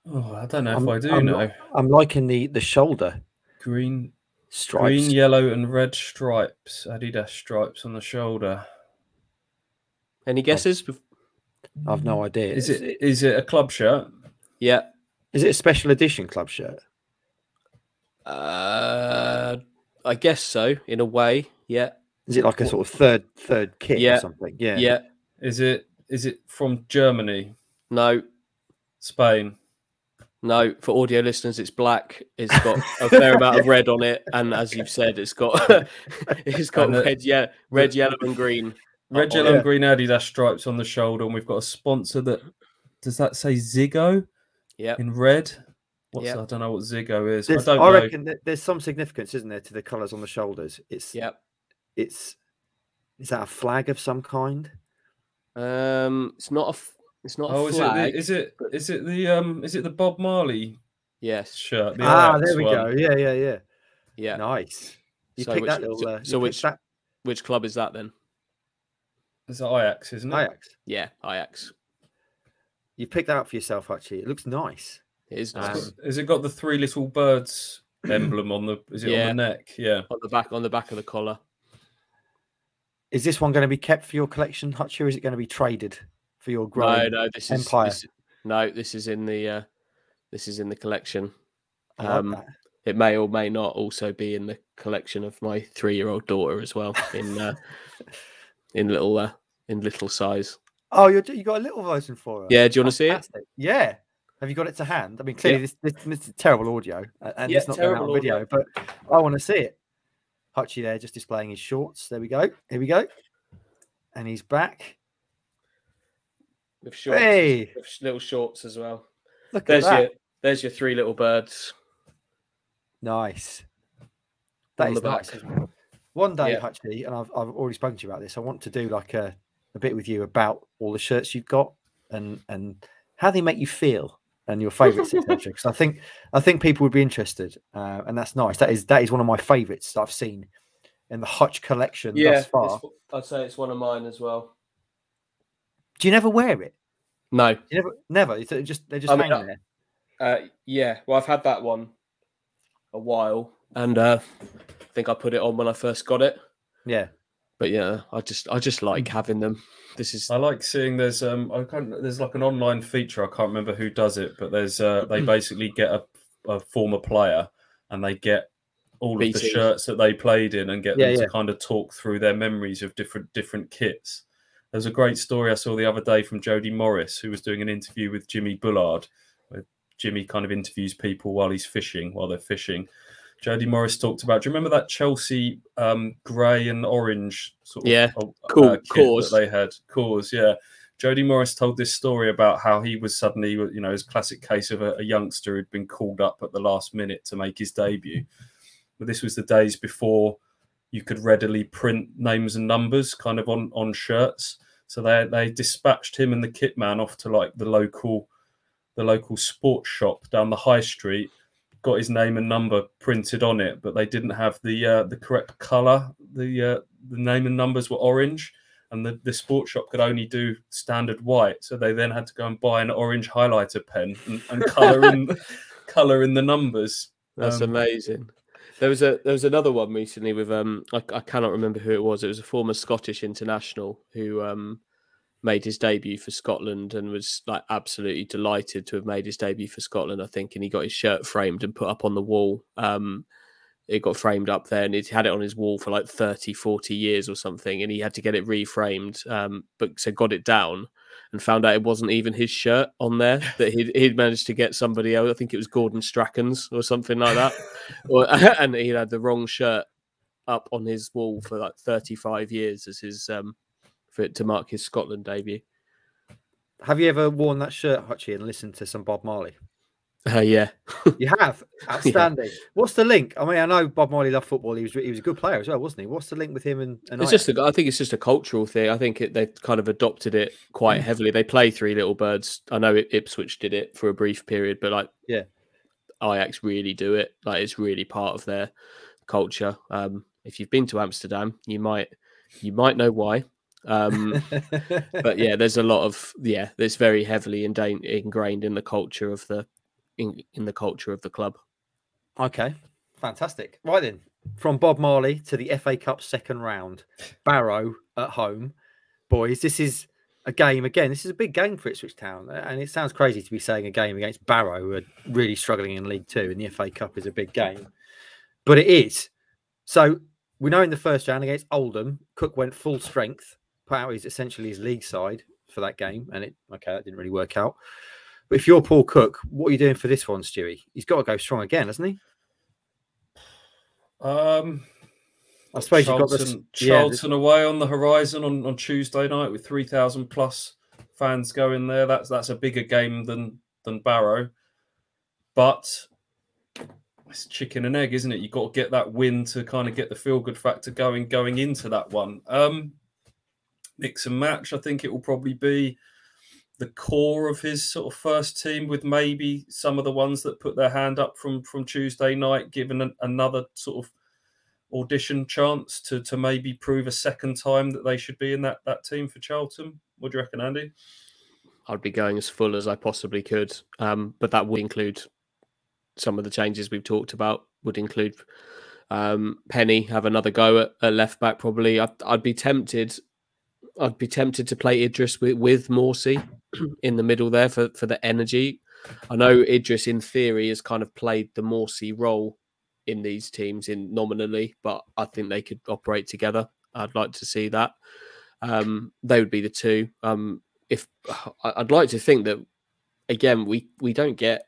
Speaker 2: don't know if I do know.
Speaker 1: I'm liking the shoulder.
Speaker 2: Green
Speaker 1: stripes.
Speaker 2: Green, yellow and red stripes. Adidas stripes on the shoulder.
Speaker 3: Any guesses?
Speaker 1: I've no idea.
Speaker 2: Is it a club shirt?
Speaker 3: Yeah.
Speaker 1: Is it a special edition club shirt?
Speaker 3: I guess so, in a way. Yeah.
Speaker 1: Is it like a sort of third kit or something? Yeah.
Speaker 3: Yeah.
Speaker 2: Is it from Germany?
Speaker 3: No.
Speaker 2: Spain?
Speaker 3: No. For audio listeners, it's black. It's got a fair amount of red on it, and as you've said, it's got red, yellow, and green.
Speaker 2: Red, yellow, and green Adidas stripes on the shoulder, and we've got a sponsor that does that say Ziggo?
Speaker 3: Yeah.
Speaker 2: In red. I don't know what Ziggo is.
Speaker 1: I reckon that there's some significance, isn't there, to the colours on the shoulders? Is that a flag of some kind?
Speaker 3: It's not a flag.
Speaker 2: Is it the Bob Marley?
Speaker 3: Yes.
Speaker 2: Shirt.
Speaker 1: There we go. Yeah. Nice. You
Speaker 3: so
Speaker 1: picked that little.
Speaker 3: Which club is that then?
Speaker 2: It's Ajax, isn't it?
Speaker 1: Ajax.
Speaker 3: Yeah, Ajax.
Speaker 1: You picked that up for yourself, actually. It looks nice.
Speaker 3: It is nice.
Speaker 2: Has it got the three little birds emblem on the? Is it on the neck? Yeah.
Speaker 3: On the back of the collar.
Speaker 1: Is this one going to be kept for your collection, Hutch, or is it going to be traded for your growing empire?
Speaker 3: This is in the collection.
Speaker 1: I like that.
Speaker 3: It may or may not also be in the collection of my 3-year-old daughter as well, in little size.
Speaker 1: Oh, you got a little version for her.
Speaker 3: Yeah, do you want to see it?
Speaker 1: Yeah. Have you got it to hand? I mean, clearly this is terrible audio, and it's not going out on video, but I want to see it. Hutchie there, just displaying his shorts. There we go. Here we go. And he's back.
Speaker 3: With shorts, with little shorts as well.
Speaker 1: Look at that.
Speaker 3: There's your 3 little birds.
Speaker 1: Nice. That is nice. One day, Hutchie, and I've already spoken to you about this, I want to do like a bit with you about all the shirts you've got and how they make you feel and your favourites, etc. Because I think people would be interested, and that's nice. That is one of my favourites that I've seen in the Hutch collection thus far.
Speaker 3: I'd say it's one of mine as well.
Speaker 1: Do you never wear it?
Speaker 3: No,
Speaker 1: you never. They're just hanging
Speaker 3: there. Yeah. Well, I've had that one a while, and I think I put it on when I first got it.
Speaker 1: Yeah.
Speaker 3: But yeah, I just like having them. I
Speaker 2: like seeing there's like an online feature. I can't remember who does it, but there's they basically get a former player and they get all of the shirts that they played in and get them to kind of talk through their memories of different kits. There's a great story I saw the other day from Jody Morris, who was doing an interview with Jimmy Bullard, where Jimmy kind of interviews people while they're fishing. Jody Morris talked about, do you remember that Chelsea grey and orange sort of kit that they had? Cause, yeah. Jody Morris told this story about how he was suddenly, his classic case of a youngster who'd been called up at the last minute to make his debut. But this was the days before you could readily print names and numbers kind of on shirts. So they dispatched him and the kit man off to like the local sports shop down the high street, got his name and number printed on it, but they didn't have the correct colour. The name and numbers were orange, and the sports shop could only do standard white. So they then had to go and buy an orange highlighter pen and colour in the numbers.
Speaker 3: That's amazing. There was another one recently with I cannot remember who it was. It was a former Scottish international who made his debut for Scotland and was like absolutely delighted to have made his debut for Scotland, I think, and he got his shirt framed and put up on the wall. It got framed up there, and he'd had it on his wall for like 30, 40 years or something, and he had to get it reframed, but so got it down and found out it wasn't even his shirt on there, that he'd managed to get somebody else. I think it was Gordon Strachan's or something like that. And he had the wrong shirt up on his wall for like 35 years as his for it to mark his Scotland debut.
Speaker 1: Have you ever worn that shirt, Hutchie, and listened to some Bob Marley?
Speaker 3: Yeah.
Speaker 1: You have? Outstanding. Yeah. What's the link? I mean, I know Bob Marley loved football. He was a good player as well, wasn't he? What's the link with him and
Speaker 3: it's just I think it's just a cultural thing. I think they've kind of adopted it quite heavily. They play Three Little Birds. I know Ipswich did it for a brief period, but like Ajax really do it. Like it's really part of their culture. If you've been to Amsterdam, you might know why. But yeah, there's a lot of that's very heavily ingrained in the culture of in the culture of the club.
Speaker 1: Okay, fantastic. Right then, from Bob Marley to the FA Cup second round, Barrow at home, boys. This is a game again. This is a big game for Ipswich Town, and it sounds crazy to be saying a game against Barrow, who are really struggling in League Two, and the FA Cup is a big game, but it is. So we know in the first round against Oldham, Cook went full strength. Put out essentially his league side for that game, and that didn't really work out. But if you're Paul Cook, what are you doing for this one, Stewie? He's got to go strong again, hasn't he?
Speaker 2: I suppose you've got Charlton away on the horizon on Tuesday night with 3,000 plus fans going there. That's a bigger game than Barrow, but it's chicken and egg, isn't it? You've got to get that win to kind of get the feel good factor going into that one. Mix and match. I think it will probably be the core of his sort of first team, with maybe some of the ones that put their hand up from Tuesday night, given another sort of audition chance to maybe prove a second time that they should be in that team for Charlton. What do you reckon, Andy?
Speaker 3: I'd be going as full as I possibly could, but that would include some of the changes we've talked about. Would include Penny have another go at left back probably. I'd be tempted to play Idris with Morsey in the middle there for the energy. I know Idris in theory has kind of played the Morsey role in these teams nominally, but I think they could operate together. I'd like to see that. They would be the two. If I'd like to think that again, we don't get.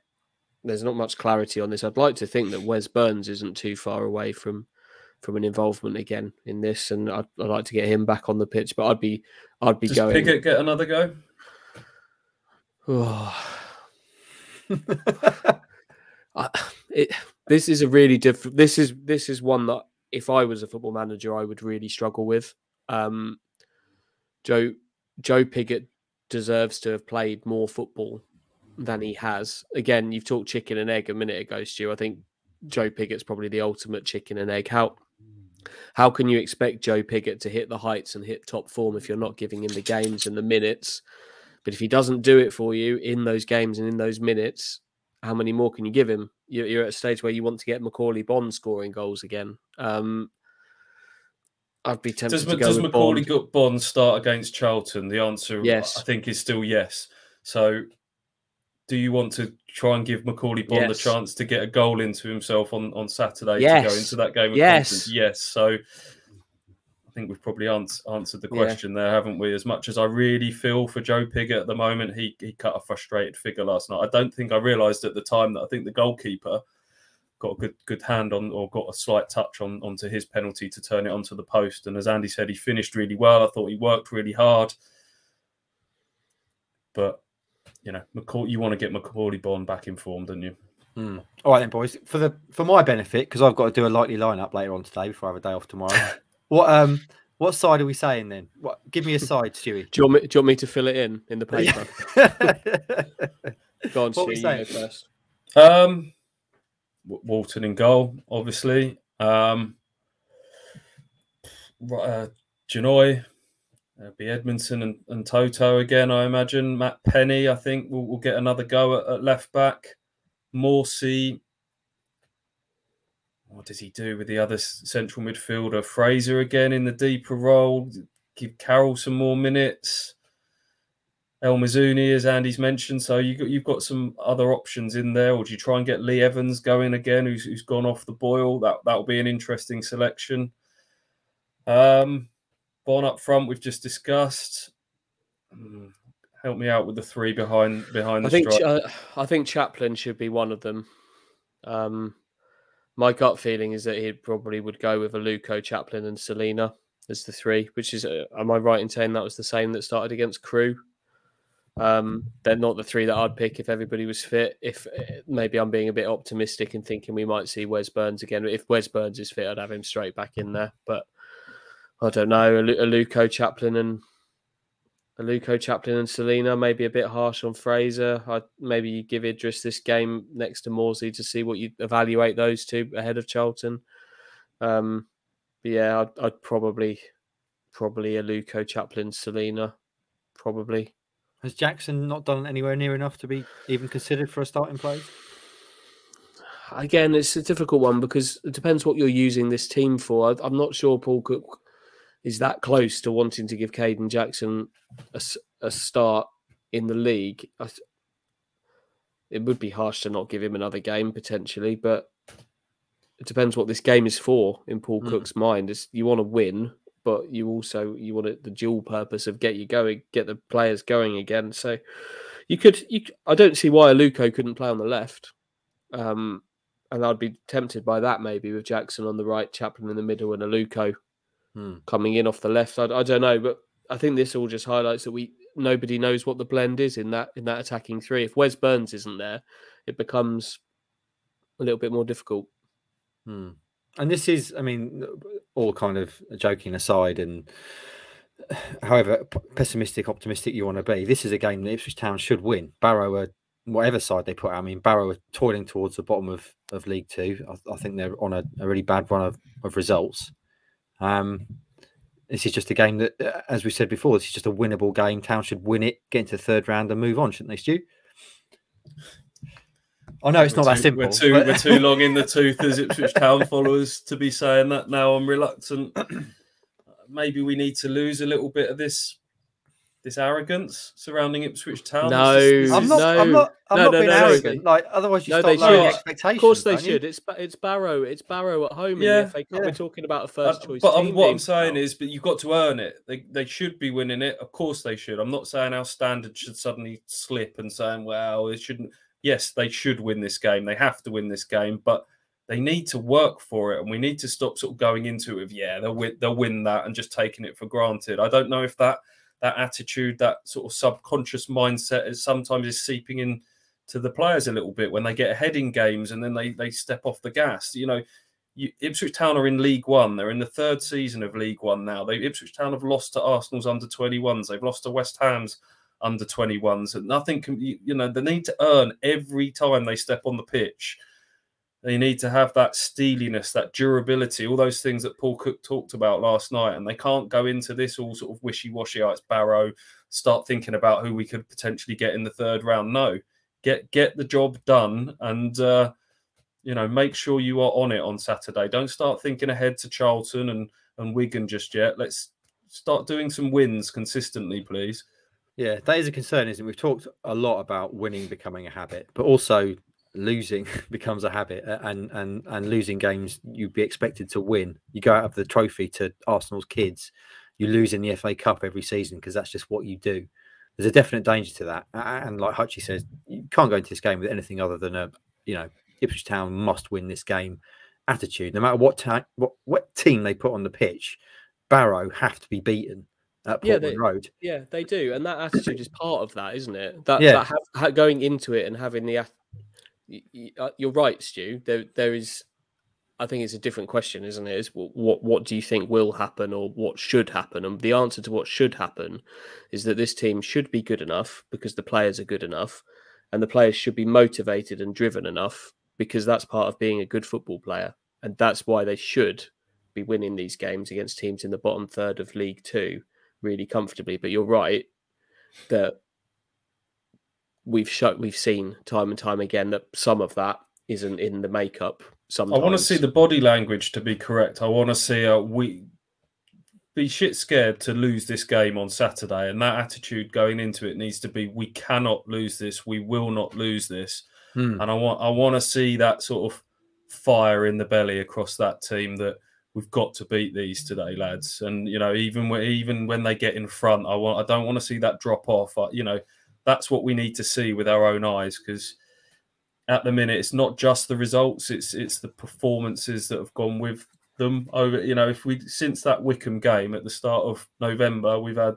Speaker 3: There's not much clarity on this. I'd like to think that Wes Burns isn't too far away from an involvement again in this, and I'd like to get him back on the pitch. But I'd be
Speaker 2: Does
Speaker 3: going.
Speaker 2: Piggott get another go?
Speaker 3: This is a really different. This is one that if I was a football manager, I would really struggle with. Joe Piggott deserves to have played more football than he has. Again, you've talked chicken and egg a minute ago, Stu. I think Joe Piggott's probably the ultimate chicken and egg. How can you expect Joe Piggott to hit the heights and hit top form if you're not giving him the games and the minutes? But if he doesn't do it for you in those games and in those minutes, how many more can you give him? You're at a stage where you want to get Macaulay Bond scoring goals again. I'd be tempted to go
Speaker 2: Does
Speaker 3: with
Speaker 2: Macaulay
Speaker 3: Bond.
Speaker 2: Bond start against Charlton? The answer,
Speaker 3: yes,
Speaker 2: I think, is still yes. So do you want to try and give Macaulay Bond a chance to get a goal into himself on Saturday to go into that game of confidence? Yes. So think we've probably answered the question there, haven't we? As much as I really feel for Joe Pigott at the moment, he cut a frustrated figure last night. I don't think I realised at the time that I think the goalkeeper got a good hand on, or got a slight touch onto his penalty to turn it onto the post. And as Andy said, he finished really well. I thought he worked really hard. But, you know, you want to get Macaulay Bonne back in form, don't you?
Speaker 1: All right then, boys. For my benefit, because I've got to do a likely lineup later on today before I have a day off tomorrow. What side are we saying then? Give me a side, Stewie.
Speaker 3: Do you want me to fill it in the paper? Go on, Stewie, you go first.
Speaker 2: Walton in goal, obviously. Janoi, be Edmondson and Toto again, I imagine. Matt Penny, I think, will get another go at left back. Morsey. What does he do with the other central midfielder? Fraser again in the deeper role. Give Carroll some more minutes. El Mazzuni, as Andy's mentioned. So you've got some other options in there. Or do you try and get Lee Evans going again, who's gone off the boil? That'll be an interesting selection. Bonne up front, we've just discussed. Help me out with the three behind the strike.
Speaker 3: I think Chaplin should be one of them. My gut feeling is that he probably would go with Aluko, Chaplin, and Selena as the three. Which is, am I right in saying that was the same that started against Crewe? They're not the three that I'd pick if everybody was fit. If maybe I'm being a bit optimistic and thinking we might see Wes Burns again. If Wes Burns is fit, I'd have him straight back in there. But I don't know. Aluko, Chaplin, and Selena, maybe a bit harsh on Fraser. Maybe you give Idris this game next to Morsey to see what you evaluate those two ahead of Charlton. But yeah, I'd probably Aluko, Chaplin, Selena, probably.
Speaker 1: Has Jackson not done anywhere near enough to be even considered for a starting place?
Speaker 3: Again, it's a difficult one because it depends what you're using this team for. I'm not sure Paul Cook is that close to wanting to give Caden Jackson a start in the league. It would be harsh to not give him another game potentially, but it depends what this game is for in Paul Cook's mind. You want to win, but you want the dual purpose of get the players going again. So I don't see why Aluko couldn't play on the left. And I'd be tempted by that maybe with Jackson on the right, Chaplin in the middle, and Aluko coming in off the left. I don't know, but I think this all just highlights that nobody knows what the blend is in that attacking three. If Wes Burns isn't there, it becomes a little bit more difficult.
Speaker 1: And this is, I mean, all kind of joking aside, and however pessimistic, optimistic you want to be, this is a game that Ipswich Town should win. Barrow are, whatever side they put out, I mean, Barrow are toiling towards the bottom of League Two. I think they're on a really bad run of results. This is just a game that, as we said before, this is just a winnable game. Town should win it, get into the third round and move on, shouldn't they, Stu? I know it's not that simple.
Speaker 2: We're too long in the tooth as Ipswich Town followers to be saying that now. I'm reluctant. Maybe we need to lose a little bit of this arrogance surrounding Ipswich Town.
Speaker 1: I'm not being arrogant. Like, otherwise you start lowering expectations.
Speaker 3: Of course they should. It's Barrow. It's Barrow at home. Yeah, in the FA Cup. We're talking about a first choice.
Speaker 2: But what I'm saying is, but you've got to earn it. They should be winning it. Of course they should. I'm not saying our standards should suddenly slip and saying, well, it shouldn't. Yes, they should win this game. They have to win this game, but they need to work for it, and we need to stop sort of going into it with they'll win that and just taking it for granted. I don't know if that attitude, that sort of subconscious mindset sometimes is seeping in to the players a little bit when they get ahead in games and then they step off the gas. You know, Ipswich Town are in League One. They're in the third season of League One now. Ipswich Town have lost to Arsenal's under-21s. They've lost to West Ham's under-21s. And nothing can, they need to earn every time they step on the pitch. They need to have that steeliness, that durability, all those things that Paul Cook talked about last night. And they can't go into this all sort of wishy-washy, it's Barrow, start thinking about who we could potentially get in the third round. No, get the job done and, make sure you are on it on Saturday. Don't start thinking ahead to Charlton and Wigan just yet. Let's start doing some wins consistently, please.
Speaker 1: Yeah, that is a concern, isn't it? We've talked a lot about winning becoming a habit, but also losing becomes a habit, and losing games you'd be expected to win. You go out of the trophy to Arsenal's kids, you lose in the FA Cup every season because that's just what you do. There's a definite danger to that, and like Hutchie says, you can't go into this game with anything other than a Ipswich Town must win this game attitude. No matter what team they put on the pitch, Barrow have to be beaten at Portman Road.
Speaker 3: Yeah, they do, and that attitude is part of that, isn't it? That going into it and having the. You're right, Stu. There is. I think it's a different question, isn't it? Is what do you think will happen or what should happen? And the answer to what should happen is that this team should be good enough because the players are good enough, and the players should be motivated and driven enough because that's part of being a good football player, and that's why they should be winning these games against teams in the bottom third of League Two really comfortably. But you're right that we've seen time and time again that some of that isn't in the makeup. Sometimes.
Speaker 2: I want to see the body language to be correct. I want to see we be shit scared to lose this game on Saturday, and that attitude going into it needs to be: we cannot lose this. We will not lose this. And I want to see that sort of fire in the belly across that team that we've got to beat these today, lads. And even when they get in front, I don't want to see that drop off. That's what we need to see with our own eyes, because at the minute it's not just the results; it's the performances that have gone with them. Over, since that Wickham game at the start of November, we've had,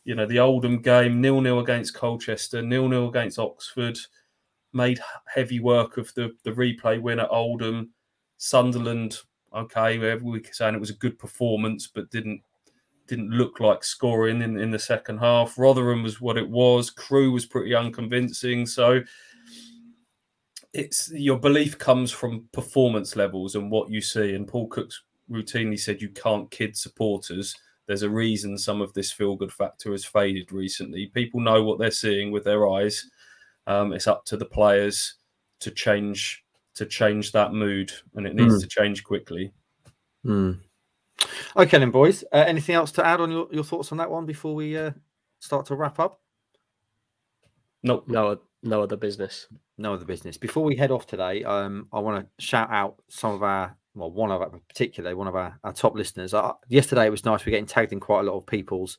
Speaker 2: the Oldham game 0-0 against Colchester, 0-0 against Oxford, made heavy work of the replay win at Oldham, Sunderland. Okay, we're saying it was a good performance, but didn't look like scoring in the second half. Rotherham was what it was. Crewe was pretty unconvincing. So it's your belief comes from performance levels and what you see. And Paul Cook's routinely said you can't kid supporters. There's a reason some of this feel-good factor has faded recently. People know what they're seeing with their eyes. It's up to the players to change that mood, and it needs to change quickly.
Speaker 1: Okay then, boys. Anything else to add on your thoughts on that one before we start to wrap up?
Speaker 2: Nope.
Speaker 3: No other business.
Speaker 1: No other business. Before we head off today, I want to shout out one of our top listeners. Yesterday it was nice. We're getting tagged in quite a lot of people's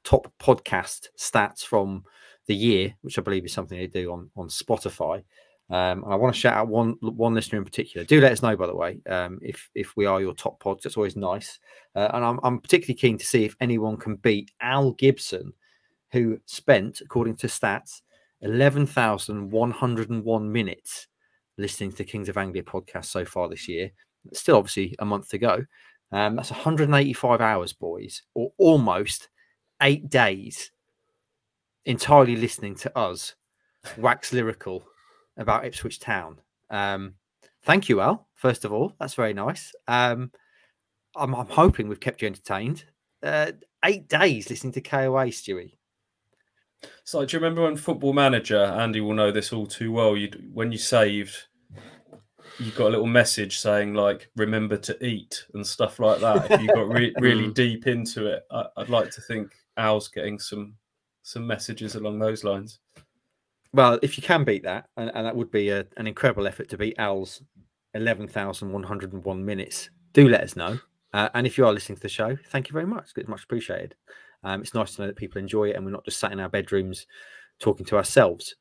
Speaker 1: top podcast stats from the year, which I believe is something they do on Spotify. And I want to shout out one listener in particular. Do let us know, by the way, if we are your top pods. That's always nice. And I'm particularly keen to see if anyone can beat Al Gibson, who spent, according to stats, 11,101 minutes listening to the Kings of Anglia podcast so far this year. Still, obviously, a month to go. That's 185 hours, boys, or almost 8 days entirely listening to us wax lyrical about Ipswich Town. Thank you, Al. First of all, that's very nice. I'm hoping we've kept you entertained. 8 days listening to KOA, Stewie.
Speaker 2: So, do you remember when Football Manager, Andy will know this all too well, when you saved, you got a little message saying, like, remember to eat and stuff like that. If you got really deep into it, I'd like to think Al's getting some messages along those lines.
Speaker 1: Well, if you can beat that, and that would be an incredible effort to beat Al's 11,101 minutes, do let us know. And if you are listening to the show, thank you very much. It's much appreciated. It's nice to know that people enjoy it and we're not just sat in our bedrooms talking to ourselves,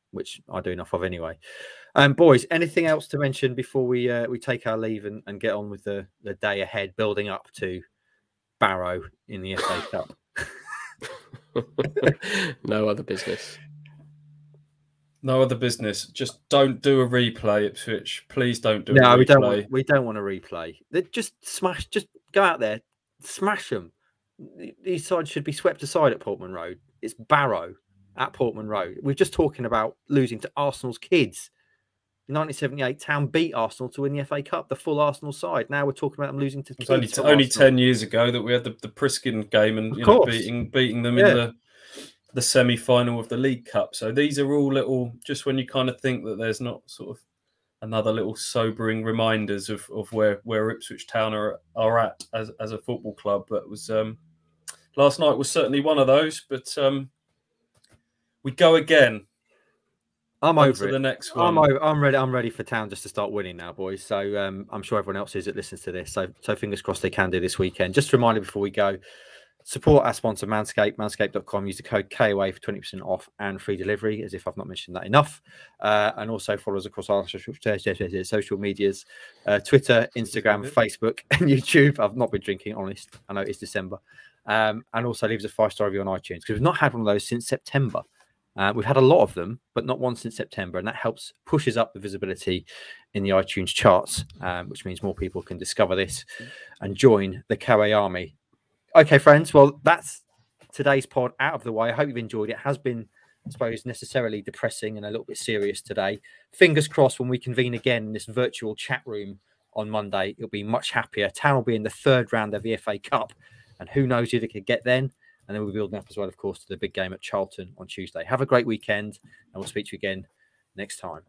Speaker 1: which I do enough of anyway. Boys, anything else to mention before we take our leave and get on with the day ahead, building up to Barrow in the FA Cup?
Speaker 3: No other business.
Speaker 2: No other business. Just don't do a replay, Ipswich. Please don't do a replay.
Speaker 1: No, we don't want a replay. Just go out there, smash them. These sides should be swept aside at Portman Road. It's Barrow at Portman Road. We're just talking about losing to Arsenal's kids. In 1978, Town beat Arsenal to win the FA Cup, the full Arsenal side. Now we're talking about them losing to kids.
Speaker 2: It's only 10 years ago that we had the Priskin game and beating them in the semi-final of the League Cup. So these are all little, just when you kind of think that there's not sort of another little sobering reminders of where Ipswich Town are at as a football club. But it was last night was certainly one of those. But we go again.
Speaker 1: I'm
Speaker 2: On
Speaker 1: over
Speaker 2: to
Speaker 1: it.
Speaker 2: the next one.
Speaker 1: I'm ready. I'm ready for Town just to start winning now, boys. So I'm sure everyone else is that listens to this. So fingers crossed they can do this weekend. Just a reminder before we go, support our sponsor Manscaped, manscaped.com. Use the code KOA for 20% off and free delivery, as if I've not mentioned that enough. And also follow us across our social medias, Twitter, Instagram, Facebook, and YouTube. I've not been drinking, honest. I know it's December. And also leave us a 5-star review on iTunes, because we've not had one of those since September. We've had a lot of them, but not one since September, and that helps pushes up the visibility in the iTunes charts, which means more people can discover this and join the KOA army. Okay, friends. Well, that's today's pod out of the way. I hope you've enjoyed it. It has been, I suppose, necessarily depressing and a little bit serious today. Fingers crossed when we convene again in this virtual chat room on Monday, it'll be much happier. Town will be in the 3rd round of the FA Cup, and who knows who they could get then. And then we'll be building up as well, of course, to the big game at Charlton on Tuesday. Have a great weekend, and we'll speak to you again next time.